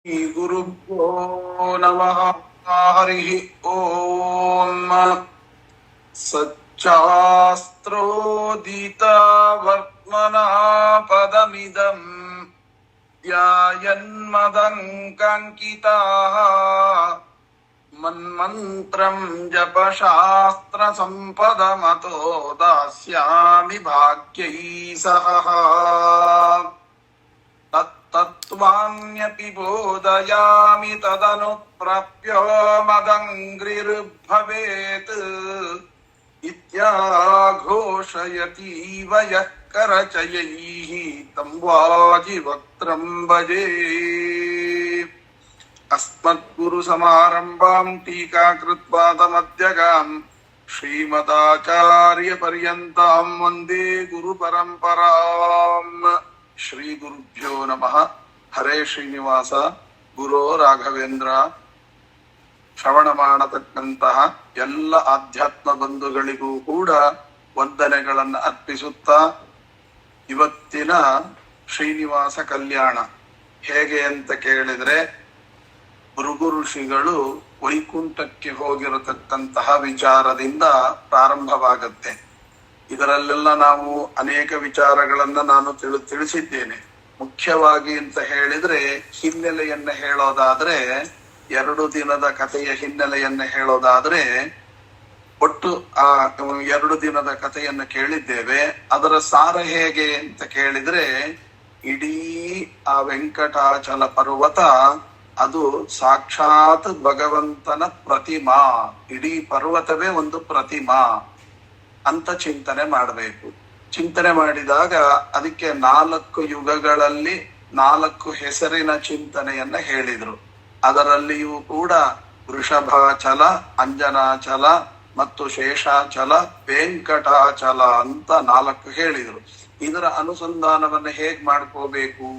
गुरुभ्यो नमः। हरिः ओम्। सच्चास्त्रोदितवर्त्मना पदमिदम् ध्यायन्मदङ्कङ्किताः मन्मन्त्रम् जपशास्त्रसम्पदमतो दास्यामि भाग्यैः सह। तत्त्वान्यपि बोधयामि तदनुप्राप्यो मदङ्घ्रिर्भवेत् इत्याघोषयतीव यः करचयैः तं वाजिवक्त्रं भजे। अस्मद्गुरुसमारम्भां टीकाकृत्पादमध्यगाम् श्रीमदाचार्यपर्यन्तां वन्दे गुरुपरम्पराम्। ಶ್ರೀ ಗುರುಭ್ಯೋ ನಮಃ. ಹರೇ ಶ್ರೀನಿವಾಸ ಗುರೋ ರಾಘವೇಂದ್ರ. ಶ್ರವಣ ಮಾಡತಕ್ಕಂತಹ ಎಲ್ಲ ಆಧ್ಯಾತ್ಮ ಬಂಧುಗಳಿಗೂ ಕೂಡ ವಂದನೆಗಳನ್ನು ಅರ್ಪಿಸುತ್ತಾ, ಇವತ್ತಿನ ಶ್ರೀನಿವಾಸ ಕಲ್ಯಾಣ ಹೇಗೆ ಅಂತ ಕೇಳಿದ್ರೆ, ಭೃಗು ಋಷಿಗಳು ವೈಕುಂಠಕ್ಕೆ ಹೋಗಿರತಕ್ಕಂತಹ ವಿಚಾರದಿಂದ ಪ್ರಾರಂಭವಾಗತ್ತೆ. ಇದರಲ್ಲೆಲ್ಲ ನಾವು ಅನೇಕ ವಿಚಾರಗಳನ್ನ ನಾನು ತಿಳಿಸಿದ್ದೇನೆ. ಮುಖ್ಯವಾಗಿ ಅಂತ ಹೇಳಿದ್ರೆ, ಹಿನ್ನೆಲೆಯನ್ನ ಹೇಳೋದಾದ್ರೆ, 2 ದಿನದ ಕಥೆಯ ಹಿನ್ನೆಲೆಯನ್ನ ಹೇಳೋದಾದ್ರೆ, ಒಟ್ಟು ಆ 2 ದಿನದ ಕಥೆಯನ್ನ ಕೇಳಿದ್ದೇವೆ. ಅದರ ಸಾರ ಹೇಗೆ ಅಂತ ಕೇಳಿದ್ರೆ, ಇಡೀ ಆ ವೆಂಕಟಾಚಲ ಪರ್ವತ ಅದು ಸಾಕ್ಷಾತ್ ಭಗವಂತನ ಪ್ರತಿಮಾ. ಇಡೀ ಪರ್ವತವೇ ಒಂದು ಪ್ರತಿಮಾ ಅಂತ ಚಿಂತನೆ ಮಾಡಬೇಕು. ಚಿಂತನೆ ಮಾಡಿದಾಗ ಅದಕ್ಕೆ 4 ಯುಗಗಳಲ್ಲಿ 4 ಹೆಸರಿನ ಚಿಂತನೆಯನ್ನ ಹೇಳಿದ್ರು. ಅದರಲ್ಲಿಯೂ ಕೂಡ ವೃಷಭಾಚಲ, ಅಂಜನಾಚಲ ಮತ್ತು ಶೇಷಾಚಲ, ವೆಂಕಟಾಚಲ ಅಂತ 4 ಹೇಳಿದ್ರು. ಇದರ ಅನುಸಂಧಾನವನ್ನ ಹೇಗ್ ಮಾಡ್ಕೋಬೇಕು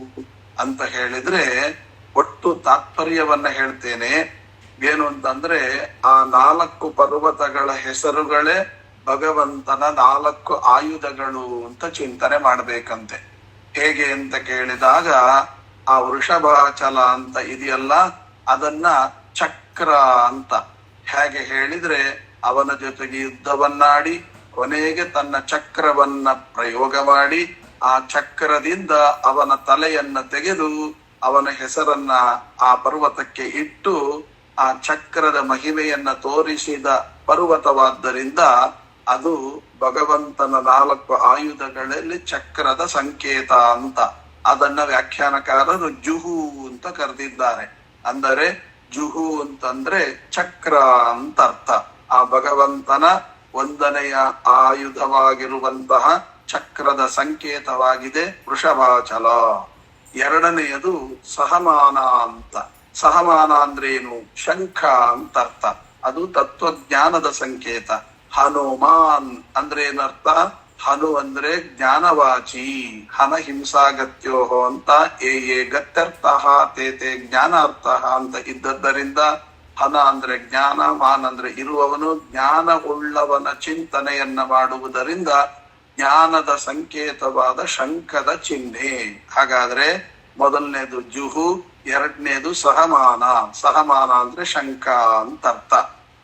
ಅಂತ ಹೇಳಿದ್ರೆ, ಒಟ್ಟು ತಾತ್ಪರ್ಯವನ್ನ ಹೇಳ್ತೇನೆ. ಏನು ಅಂತಂದ್ರೆ, ಆ 4 ಪರ್ವತಗಳ ಹೆಸರುಗಳೇ ಭಗವಂತನ 4 ಆಯುಧಗಳು ಅಂತ ಚಿಂತನೆ ಮಾಡ್ಬೇಕಂತೆ. ಹೇಗೆ ಅಂತ ಕೇಳಿದಾಗ, ಆ ವೃಷಭಾಚಲ ಅಂತ ಇದೆಯಲ್ಲ, ಅದನ್ನ ಚಕ್ರ ಅಂತ ಹೇಗೆ ಹೇಳಿದ್ರೆ, ಅವನ ಜೊತೆಗೆ ಯುದ್ಧವನ್ನಾಡಿ ಕೊನೆಗೆ ತನ್ನ ಚಕ್ರವನ್ನ ಪ್ರಯೋಗ ಮಾಡಿ ಆ ಚಕ್ರದಿಂದ ಅವನ ತಲೆಯನ್ನ ತೆಗೆದು ಅವನ ಹೆಸರನ್ನ ಆ ಪರ್ವತಕ್ಕೆ ಇಟ್ಟು ಆ ಚಕ್ರದ ಮಹಿಮೆಯನ್ನ ತೋರಿಸಿದ ಪರ್ವತವಾದ್ದರಿಂದ ಅದು ಭಗವಂತನ 4 ಆಯುಧಗಳಲ್ಲಿ ಚಕ್ರದ ಸಂಕೇತ ಅಂತ. ಅದನ್ನ ವ್ಯಾಖ್ಯಾನಕಾರರು ಜುಹು ಅಂತ ಕರೆದಿದ್ದಾರೆ. ಅಂದರೆ ಜುಹು ಅಂತಂದ್ರೆ ಚಕ್ರ ಅಂತ ಅರ್ಥ. ಆ ಭಗವಂತನ 1ನೆಯ ಆಯುಧವಾಗಿರುವಂತಹ ಚಕ್ರದ ಸಂಕೇತವಾಗಿದೆ ವೃಷಭಾಚಲ. 2ನೆಯದು ಸಹಮಾನ ಅಂತ. ಸಹಮಾನ ಅಂದ್ರೇನು? ಶಂಖ ಅಂತ ಅರ್ಥ. ಅದು ತತ್ವಜ್ಞಾನದ ಸಂಕೇತ. ಹನುಮಾನ್ ಅಂದ್ರೆ ಏನರ್ಥ? ಹನು ಅಂದ್ರೆ ಜ್ಞಾನವಾಚಿ. ಹನ ಹಿಂಸಾಗತ್ಯೋಹೋ ಅಂತ ಏ ಗತ್ಯರ್ಥ ತೇ ಜ್ಞಾನಾರ್ಥ ಅಂತ ಇದ್ದದ್ದರಿಂದ ಹನ ಅಂದ್ರೆ ಜ್ಞಾನ, ಮಾನ್ ಅಂದ್ರೆ ಇರುವವನು, ಜ್ಞಾನ ಉಳ್ಳವನ ಚಿಂತನೆಯನ್ನ ಮಾಡುವುದರಿಂದ ಜ್ಞಾನದ ಸಂಕೇತವಾದ ಶಂಖದ ಚಿಹ್ನೆ. ಹಾಗಾದ್ರೆ 1ನೇದು ಜುಹು, 2ನೇದು ಸಹಮಾನ. ಸಹಮಾನ ಅಂದ್ರೆ ಶಂಖ ಅಂತ ಅರ್ಥ.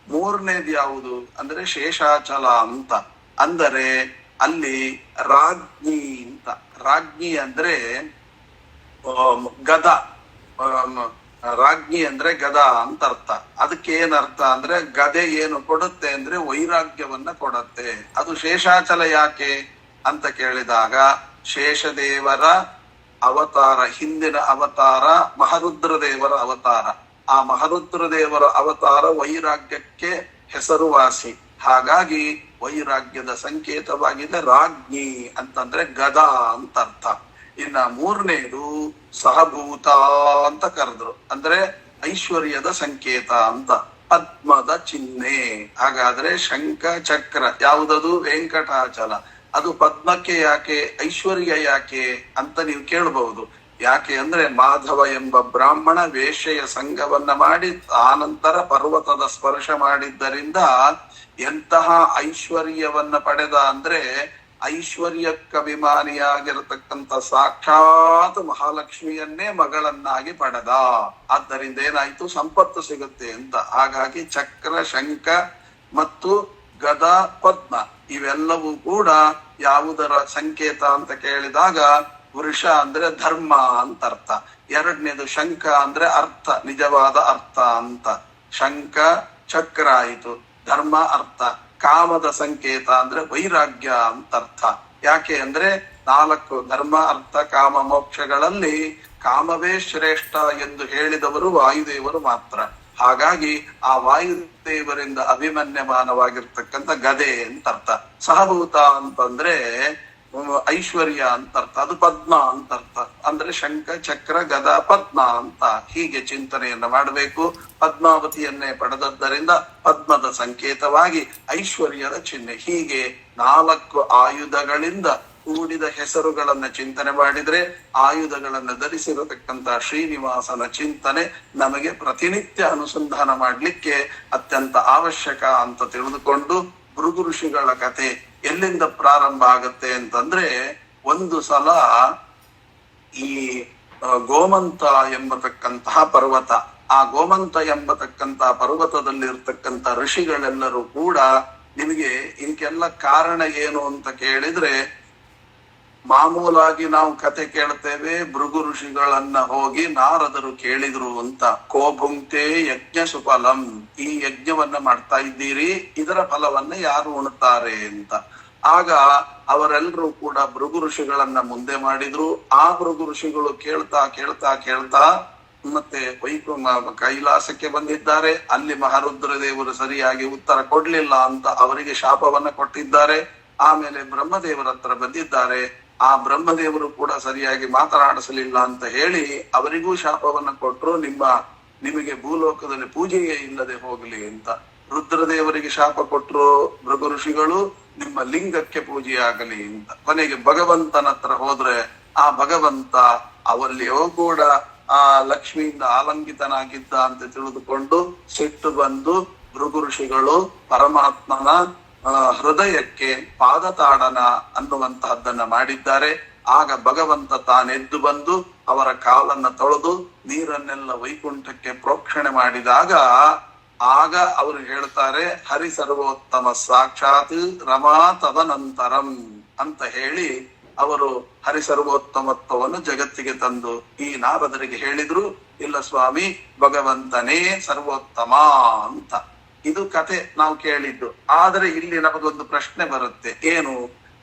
3ನೇದು ಯಾವುದು ಅಂದ್ರೆ ಶೇಷಾಚಲ ಅಂತ. ಅಂದರೆ ಅಲ್ಲಿ ರಾಜ್ಞಿ ಅಂತ. ರಾಜ್ಞಿ ಅಂದ್ರೆ ಗದ. ರಾಜ್ಞಿ ಅಂದ್ರೆ ಗದ ಅಂತ ಅರ್ಥ. ಅದಕ್ಕೆ ಏನರ್ಥ ಅಂದ್ರೆ, ಗದೆ ಏನು ಕೊಡುತ್ತೆ ಅಂದ್ರೆ ವೈರಾಗ್ಯವನ್ನ ಕೊಡುತ್ತೆ. ಅದು ಶೇಷಾಚಲ ಯಾಕೆ ಅಂತ ಕೇಳಿದಾಗ, ಶೇಷದೇವರ ಅವತಾರ, ಹಿಂದಿನ ಅವತಾರ ಮಹರುದ್ರ ದೇವರ ಅವತಾರ. ಆ ಮಹರುದ್ರ ದೇವರ ಅವತಾರ ವೈರಾಗ್ಯಕ್ಕೆ ಹೆಸರುವಾಸಿ. ಹಾಗಾಗಿ ವೈರಾಗ್ಯದ ಸಂಕೇತವಾಗಿದೆ ರಾಜ್ಞಿ ಅಂತಂದ್ರೆ ಗದ ಅಂತ ಅರ್ಥ. ಇನ್ನ 3ನೇದು ಸಹಭೂತ ಅಂತ ಕರೆದ್ರು. ಅಂದ್ರೆ ಐಶ್ವರ್ಯದ ಸಂಕೇತ ಅಂತ, ಪದ್ಮದ ಚಿಹ್ನೆ. ಹಾಗಾದ್ರೆ ಶಂಖ ಚಕ್ರ ಯಾವುದದು? ವೆಂಕಟಾಚಲ. ಅದು ಪದ್ಮಕ್ಕೆ ಯಾಕೆ, ಐಶ್ವರ್ಯ ಯಾಕೆ ಅಂತ ನೀವು ಕೇಳಬಹುದು. ಯಾಕೆ ಅಂದ್ರೆ, ಮಾಧವ ಎಂಬ ಬ್ರಾಹ್ಮಣ ವೇಶ್ಯೆಯ ಸಂಘವನ್ನ ಮಾಡಿ ಆನಂತರ ಪರ್ವತದ ಸ್ಪರ್ಶ ಮಾಡಿದ್ದರಿಂದ ಎಂತಹ ಐಶ್ವರ್ಯವನ್ನ ಪಡೆದ ಅಂದ್ರೆ, ಐಶ್ವರ್ಯಕ್ಕಭಿಮಾನಿಯಾಗಿರತಕ್ಕಂಥ ಸಾಕ್ಷಾತ್ ಮಹಾಲಕ್ಷ್ಮಿಯನ್ನೇ ಮಗಳನ್ನಾಗಿ ಪಡೆದ. ಆದ್ದರಿಂದ ಏನಾಯ್ತು, ಸಂಪತ್ತು ಸಿಗುತ್ತೆ ಅಂತ. ಹಾಗಾಗಿ ಚಕ್ರ, ಶಂಖ ಮತ್ತು ಗದ, ಪದ್ಮ ಇವೆಲ್ಲವೂ ಕೂಡ ಯಾವುದರ ಸಂಕೇತ ಅಂತ ಕೇಳಿದಾಗ ವೃಷ ಅಂದ್ರೆ ಧರ್ಮ ಅಂತ ಅರ್ಥ. ಎರಡನೇದು ಶಂಖ ಅಂದ್ರೆ ಅರ್ಥ, ನಿಜವಾದ ಅರ್ಥ ಅಂತ. ಶಂಖ ಚಕ್ರ ಆಯಿತು, ಧರ್ಮ ಅರ್ಥ. ಕಾಮದ ಸಂಕೇತ ಅಂದ್ರೆ ವೈರಾಗ್ಯ ಅಂತ ಅರ್ಥ. ಯಾಕೆ ಅಂದ್ರೆ 4 ಧರ್ಮ ಅರ್ಥ ಕಾಮ ಮೋಕ್ಷಗಳಲ್ಲಿ ಕಾಮವೇ ಶ್ರೇಷ್ಠ ಎಂದು ಹೇಳಿದವರು ವಾಯುದೇವರು ಮಾತ್ರ. ಹಾಗಾಗಿ ಆ ವಾಯುದೇವರಿಂದ ಅಭಿಮನ್ಯಮಾನವಾಗಿರ್ತಕ್ಕಂಥ ಗದೆ ಅಂತ ಅರ್ಥ. ಸಹಭೂತ ಅಂತಂದ್ರೆ ಐಶ್ವರ್ಯ ಅಂತ ಅರ್ಥ, ಅದು ಪದ್ಮ ಅಂತ ಅರ್ಥ. ಅಂದ್ರೆ ಶಂಖ ಚಕ್ರ ಗದ ಪದ್ಮ ಅಂತ ಹೀಗೆ ಚಿಂತನೆಯನ್ನ ಮಾಡಬೇಕು. ಪದ್ಮಾವತಿಯನ್ನೇ ಪಡೆದದ್ದರಿಂದ ಪದ್ಮದ ಸಂಕೇತವಾಗಿ ಐಶ್ವರ್ಯದ ಚಿಹ್ನೆ. ಹೀಗೆ 4 ಆಯುಧಗಳಿಂದ ಕೂಡಿದ ಹೆಸರುಗಳನ್ನ ಚಿಂತನೆ ಮಾಡಿದ್ರೆ ಆಯುಧಗಳನ್ನ ಧರಿಸಿರತಕ್ಕಂತ ಶ್ರೀನಿವಾಸನ ಚಿಂತನೆ ನಮಗೆ ಪ್ರತಿನಿತ್ಯ ಅನುಸಂಧಾನ ಮಾಡ್ಲಿಕ್ಕೆ ಅತ್ಯಂತ ಅವಶ್ಯಕ ಅಂತ ತಿಳಿದುಕೊಂಡು, ಭೃಗು ಋಷಿಗಳ ಕಥೆ ಎಲ್ಲಿಂದ ಪ್ರಾರಂಭ ಆಗತ್ತೆ ಅಂತಂದ್ರೆ, ಒಂದು ಸಲ ಈ ಗೋಮಂತ ಎಂಬತಕ್ಕಂತಹ ಪರ್ವತ, ಆ ಗೋಮಂತ ಎಂಬತಕ್ಕಂತಹ ಪರ್ವತದಲ್ಲಿ ಇರ್ತಕ್ಕಂಥ ಋಷಿಗಳೆಲ್ಲರೂ ಕೂಡ, ನಿಮಗೆ ಇದಕ್ಕೆಲ್ಲ ಕಾರಣ ಏನು ಅಂತ ಕೇಳಿದ್ರೆ, ಮಾಮೂಲಾಗಿ ನಾವು ಕತೆ ಕೇಳ್ತೇವೆ, ಭೃಗು ಋಷಿಗಳನ್ನ ಹೋಗಿ ನಾರದರು ಕೇಳಿದ್ರು ಅಂತ. ಕೋಭುಂಕ್ತೆ ಯಜ್ಞ ಸುಫಲಂ, ಈ ಯಜ್ಞವನ್ನ ಮಾಡ್ತಾ ಇದ್ದೀರಿ, ಇದರ ಫಲವನ್ನ ಯಾರು ಉಣ್ತಾರೆ ಅಂತ. ಆಗ ಅವರೆಲ್ಲರೂ ಕೂಡ ಭೃಗು ಋಷಿಗಳನ್ನ ಮುಂದೆ ಮಾಡಿದ್ರು. ಆ ಭೃಗು ಋಷಿಗಳು ಕೇಳ್ತಾ ಕೇಳ್ತಾ ಕೇಳ್ತಾ ಮತ್ತೆ ಕೈಲಾಸಕ್ಕೆ ಬಂದಿದ್ದಾರೆ. ಅಲ್ಲಿ ಮಹಾರುದ್ರ ದೇವರು ಸರಿಯಾಗಿ ಉತ್ತರ ಕೊಡ್ಲಿಲ್ಲ ಅಂತ ಅವರಿಗೆ ಶಾಪವನ್ನ ಕೊಟ್ಟಿದ್ದಾರೆ. ಆಮೇಲೆ ಬ್ರಹ್ಮದೇವರ ಹತ್ರ ಬಂದಿದ್ದಾರೆ. ಆ ಬ್ರಹ್ಮದೇವರು ಕೂಡ ಸರಿಯಾಗಿ ಮಾತನಾಡಿಸಲಿಲ್ಲ ಅಂತ ಹೇಳಿ ಅವರಿಗೂ ಶಾಪವನ್ನ ಕೊಟ್ರು, ನಿಮಗೆ ಭೂಲೋಕದಲ್ಲಿ ಪೂಜೆಯೇ ಇಲ್ಲದೆ ಹೋಗ್ಲಿ ಅಂತ. ರುದ್ರದೇವರಿಗೆ ಶಾಪ ಕೊಟ್ರು ಭೃಗು ಋಷಿಗಳು, ನಿಮ್ಮ ಲಿಂಗಕ್ಕೆ ಪೂಜೆಯಾಗಲಿ ಅಂತ. ಕೊನೆಗೆ ಭಗವಂತನ ಹತ್ರ ಹೋದ್ರೆ ಆ ಭಗವಂತ ಅವಲ್ಲಿಯೋ ಕೂಡ ಆ ಲಕ್ಷ್ಮಿಯಿಂದ ಆಲಂಕಿತನಾಗಿದ್ದ ಅಂತ ತಿಳಿದುಕೊಂಡು ಸಿಟ್ಟು ಬಂದು ಭೃಗು ಋಷಿಗಳು ಪರಮಾತ್ಮನ ಹೃದಯಕ್ಕೆ ಪಾದತಾಡನ ಅನ್ನುವಂತಹದ್ದನ್ನ ಮಾಡಿದ್ದಾರೆ. ಆಗ ಭಗವಂತ ತಾನೆದ್ದು ಬಂದು ಅವರ ಕಾಲನ್ನ ತೊಳೆದು ನೀರನ್ನೆಲ್ಲ ವೈಕುಂಠಕ್ಕೆ ಪ್ರೋಕ್ಷಣೆ ಮಾಡಿದಾಗ, ಆಗ ಅವರು ಹೇಳ್ತಾರೆ, ಹರಿ ಸರ್ವೋತ್ತಮ ಸಾಕ್ಷಾತ್ ರಮಾ ತದನಂತರಂ ಅಂತ ಹೇಳಿ ಅವರು ಹರಿ ಸರ್ವೋತ್ತಮತ್ವವನ್ನು ಜಗತ್ತಿಗೆ ತಂದು ಈ ನಾರದರಿಗೆ ಹೇಳಿದ್ರು, ಇಲ್ಲ ಸ್ವಾಮಿ ಭಗವಂತನೇ ಸರ್ವೋತ್ತಮ ಅಂತ. ಇದು ಕತೆ ನಾವು ಕೇಳಿದ್ದು. ಆದರೆ ಇಲ್ಲಿ ನಮಗೊಂದು ಪ್ರಶ್ನೆ ಬರುತ್ತೆ, ಏನು,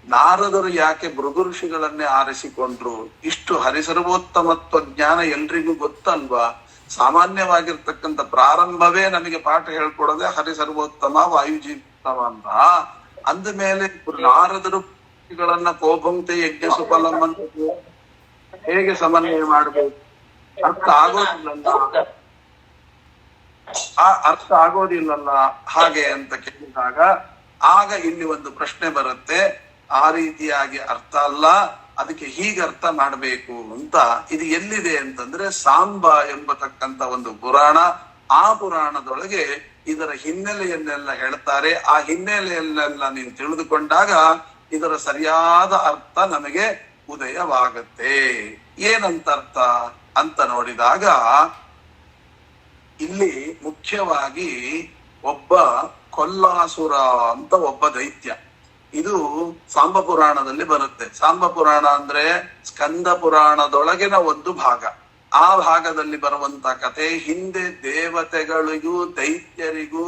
ನಾರದರು ಯಾಕೆ ಭೃಗು ಋಷಿಗಳನ್ನೇ ಆರಿಸಿಕೊಂಡ್ರು? ಇಷ್ಟು ಹರಿಸರ್ವೋತ್ತಮತ್ವ ಜ್ಞಾನ ಎಲ್ರಿಗೂ ಗೊತ್ತಲ್ವಾ? ಸಾಮಾನ್ಯವಾಗಿರ್ತಕ್ಕಂಥ ಪ್ರಾರಂಭವೇ ನಮಗೆ ಪಾಠ ಹೇಳ್ಕೊಡೋದೆ ಹರಿಸರ್ವೋತ್ತಮ ವಾಯುಜೀವಿತಮ ಅಂತ. ಅಂದ ಮೇಲೆ ನಾರದರು ಗಳನ್ನ ಕೋಭಂತೆ ಯಜ್ಞ ಸುಫಲಂ ಅಂತ ಹೇಗೆ ಸಮನ್ವಯ ಮಾಡಬೇಕು? ಅರ್ಥ ಆಗೋದಿಲ್ಲಲ್ಲ ಹಾಗೆ ಅಂತ ಕೇಳಿದಾಗ, ಆಗ ಇಲ್ಲಿ ಒಂದು ಪ್ರಶ್ನೆ ಬರುತ್ತೆ, ಆ ರೀತಿಯಾಗಿ ಅರ್ಥ ಅಲ್ಲ, ಅದಕ್ಕೆ ಹೀಗೆ ಅರ್ಥ ಮಾಡಬೇಕು ಅಂತ. ಇದು ಎಲ್ಲಿದೆ ಅಂತಂದ್ರೆ ಸಾಂಬ ಎಂಬತಕ್ಕಂತ ಒಂದು ಪುರಾಣ. ಆ ಪುರಾಣದೊಳಗೆ ಇದರ ಹಿನ್ನೆಲೆಯನ್ನೆಲ್ಲ ಹೇಳ್ತಾರೆ. ಆ ಹಿನ್ನೆಲೆಯನ್ನೆಲ್ಲ ನೀವು ತಿಳಿದುಕೊಂಡಾಗ ಇದರ ಸರಿಯಾದ ಅರ್ಥ ನಮಗೆ ಉದಯವಾಗುತ್ತೆ. ಏನಂತ ಅರ್ಥ ಅಂತ ನೋಡಿದಾಗ, ಇಲ್ಲಿ ಮುಖ್ಯವಾಗಿ ಒಬ್ಬ ಕೊಲ್ಲಾಸುರ ಅಂತ ಒಬ್ಬ ದೈತ್ಯ. ಇದು ಸಾಂಬ ಪುರಾಣದಲ್ಲಿ ಬರುತ್ತೆ. ಸಾಂಬ ಪುರಾಣ ಅಂದ್ರೆ ಸ್ಕಂದ ಪುರಾಣದೊಳಗಿನ ಒಂದು ಭಾಗ. ಆ ಭಾಗದಲ್ಲಿ ಬರುವಂತ ಕತೆ, ಹಿಂದೆ ದೇವತೆಗಳಿಗೂ ದೈತ್ಯರಿಗೂ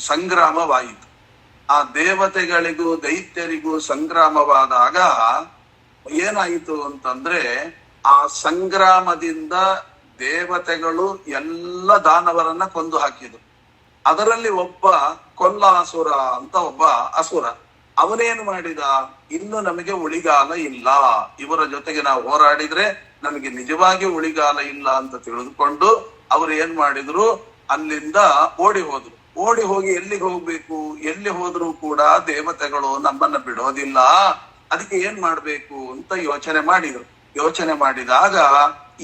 ಸಂಗ್ರಾಮವಾಯಿತು. ಆ ದೇವತೆಗಳಿಗೂ ದೈತ್ಯರಿಗೂ ಸಂಗ್ರಾಮವಾದಾಗ ಏನಾಯಿತು ಅಂತಂದ್ರೆ, ಆ ಸಂಗ್ರಾಮದಿಂದ ದೇವತೆಗಳು ಎಲ್ಲ ದಾನವರನ್ನ ಕೊಂದು ಹಾಕಿದ್ರು. ಅದರಲ್ಲಿ ಒಬ್ಬ ಕೊಲ್ಲಾಸುರ ಅಂತ ಒಬ್ಬ ಅಸುರ. ಅವನೇನು ಮಾಡಿದ, ಇನ್ನು ನಮಗೆ ಉಳಿಗಾಲ ಇಲ್ಲ, ಇವರ ಜೊತೆಗೆ ನಾವು ಹೋರಾಡಿದ್ರೆ ನಮಗೆ ನಿಜವಾಗಿ ಉಳಿಗಾಲ ಇಲ್ಲ ಅಂತ ತಿಳಿದುಕೊಂಡು ಅವ್ರು ಏನ್ ಮಾಡಿದ್ರು, ಅಲ್ಲಿಂದ ಓಡಿ ಹೋದ್ರು. ಓಡಿ ಹೋಗಿ ಎಲ್ಲಿಗೆ ಹೋಗ್ಬೇಕು? ಎಲ್ಲಿ ಹೋದ್ರೂ ಕೂಡ ದೇವತೆಗಳು ನಮ್ಮನ್ನ ಬಿಡೋದಿಲ್ಲ. ಅದಕ್ಕೆ ಏನ್ ಮಾಡ್ಬೇಕು ಅಂತ ಯೋಚನೆ ಮಾಡಿದ್ರು. ಯೋಚನೆ ಮಾಡಿದಾಗ